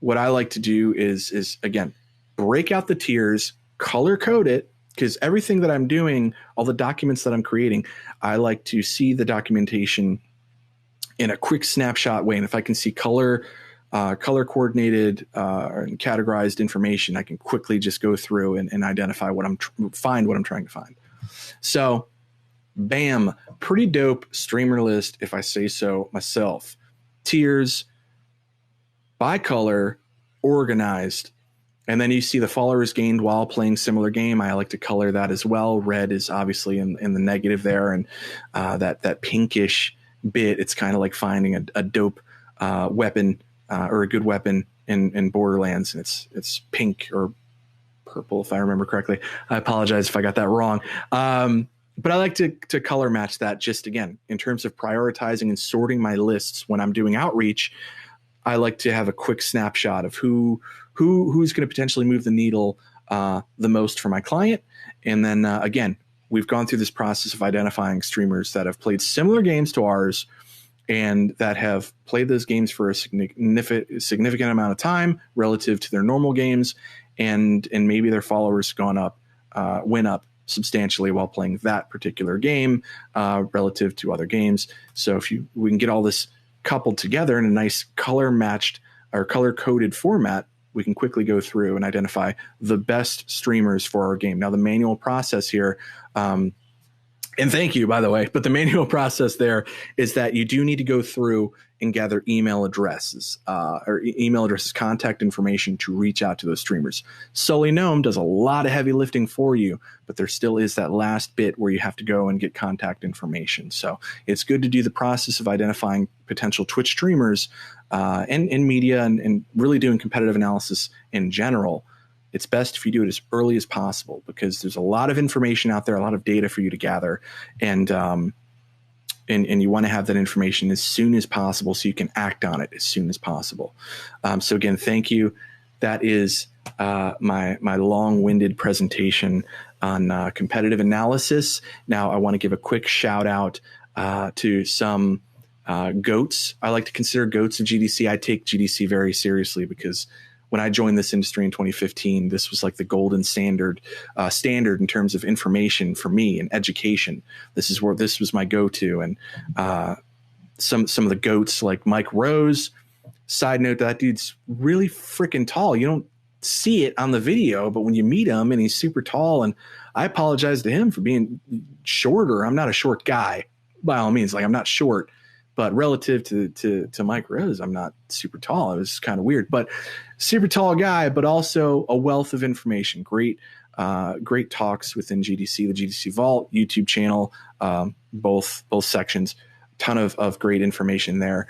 what I like to do is again, break out the tiers, color code it, because everything that I'm doing, all the documents that I'm creating, I like to see the documentation in a quick snapshot way. And if I can see color coordinated and categorized information, I can quickly just go through and identify find what I'm trying to find. So bam, pretty dope streamer list, if I say so myself. Tiers, by color, organized. And then you see the followers gained while playing similar game. I like to color that as well. Red is obviously in the negative there, and that pinkish bit, it's kind of like finding a dope weapon or a good weapon in Borderlands, and it's pink or purple if I remember correctly. I apologize if I got that wrong. But I like to color match that, just again, in terms of prioritizing and sorting my lists when I'm doing outreach. I like to have a quick snapshot of who's going to potentially move the needle the most for my client. And then again, we've gone through this process of identifying streamers that have played similar games to ours and that have played those games for a significant amount of time relative to their normal games. and maybe their followers went up substantially while playing that particular game relative to other games. So we can get all this coupled together in a nice color matched or color coded format, we can quickly go through and identify the best streamers for our game. Now, the manual process here, and thank you, by the way, but the manual process there is that you do need to go through and gather email addresses, contact information to reach out to those streamers. Sully Gnome does a lot of heavy lifting for you, but there still is that last bit where you have to go and get contact information. So it's good to do the process of identifying potential Twitch streamers and media and really doing competitive analysis in general. It's best if you do it as early as possible because there's a lot of information out there, a lot of data for you to gather, and you want to have that information as soon as possible so you can act on it as soon as possible. So again, thank you. That is my long-winded presentation on competitive analysis. Now I want to give a quick shout out to some GOATs. I like to consider GOATs of GDC. I take GDC very seriously because when I joined this industry in 2015, this was like the golden standard in terms of information for me and education. This was my go-to. And some of the GOATs like Mike Rose. Side note, that dude's really freaking tall. You don't see it on the video, but when you meet him and he's super tall, and I apologize to him for being shorter. I'm not a short guy by all means. Like, I'm not short, but relative to Mike Rose, I'm not super tall. It was kind of weird, but super tall guy, but also a wealth of information. Great talks within GDC, the GDC Vault YouTube channel, both sections. Ton of great information there.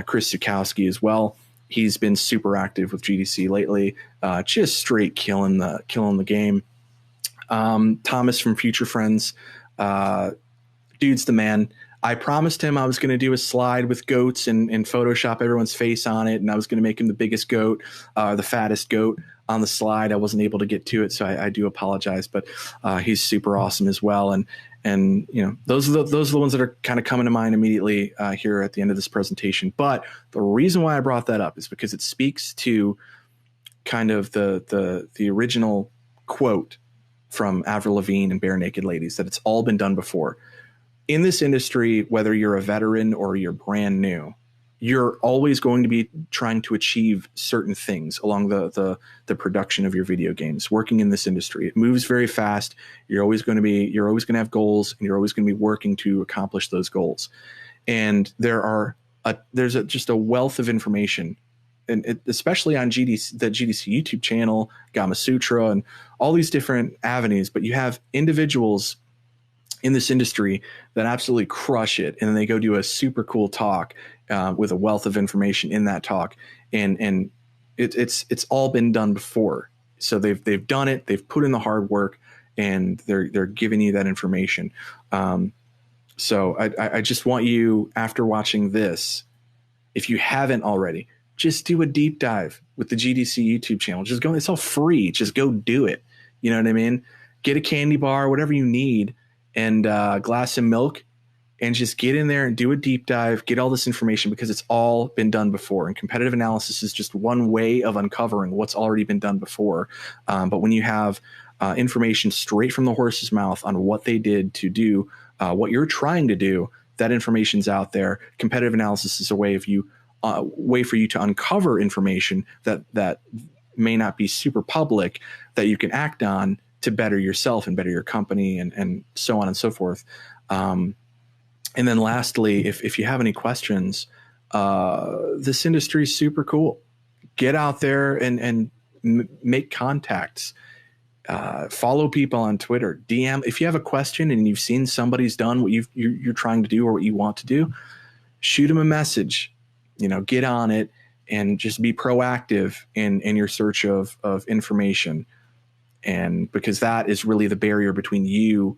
Chris Zukowski as well. He's been super active with GDC lately, just straight killing the game. Thomas from Future Friends, dude's the man. I promised him I was going to do a slide with goats and Photoshop everyone's face on it, and I was going to make him the biggest goat, the fattest goat on the slide. I wasn't able to get to it, so I do apologize. But he's super awesome as well, and you know, those are the ones that are kind of coming to mind immediately here at the end of this presentation. But the reason why I brought that up is because it speaks to kind of the original quote from Avril Lavigne and Bare Naked Ladies, that it's all been done before. In this industry, whether you're a veteran or you're brand new, you're always going to be trying to achieve certain things along the production of your video games. Working in this industry, it moves very fast. You're always going to have goals, and you're always going to be working to accomplish those goals. And there's just a wealth of information, and especially on the GDC YouTube channel, Gamasutra, and all these different avenues. But you have individuals in this industry that absolutely crush it, and then they go do a super cool talk with a wealth of information in that talk, and it's all been done before. So they've done it, they've put in the hard work, and they're giving you that information. So I just want you, after watching this, if you haven't already, just do a deep dive with the GDC YouTube channel. Just go, it's all free. Just go do it. You know what I mean? Get a candy bar, whatever you need, and a glass of milk, and just get in there and do a deep dive, get all this information, because it's all been done before. And competitive analysis is just one way of uncovering what's already been done before. But when you have information straight from the horse's mouth on what they did to do what you're trying to do, that information's out there. Competitive analysis is a way for you to uncover information that may not be super public, that you can act on to better yourself and better your company, and so on and so forth. And then lastly, if you have any questions, this industry is super cool. Get out there and make contacts. Follow people on Twitter. DM. If you have a question and you've seen somebody's done what you're trying to do or what you want to do, shoot them a message. You know, get on it and just be proactive in your search of information. And because that is really the barrier between you,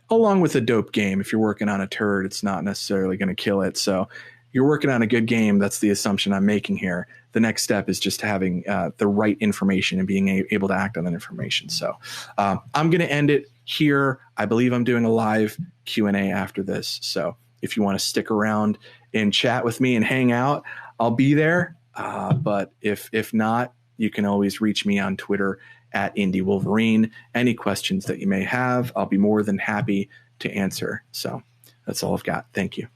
along with a dope game. If you're working on a turd, it's not necessarily going to kill it. So you're working on a good game. That's the assumption I'm making here. The next step is just having the right information and being able to act on that information. So I'm going to end it here. I believe I'm doing a live Q&A after this. So if you want to stick around and chat with me and hang out, I'll be there. But if not, you can always reach me on Twitter at Indy Wolverine. Any questions that you may have, I'll be more than happy to answer. So that's all I've got. Thank you.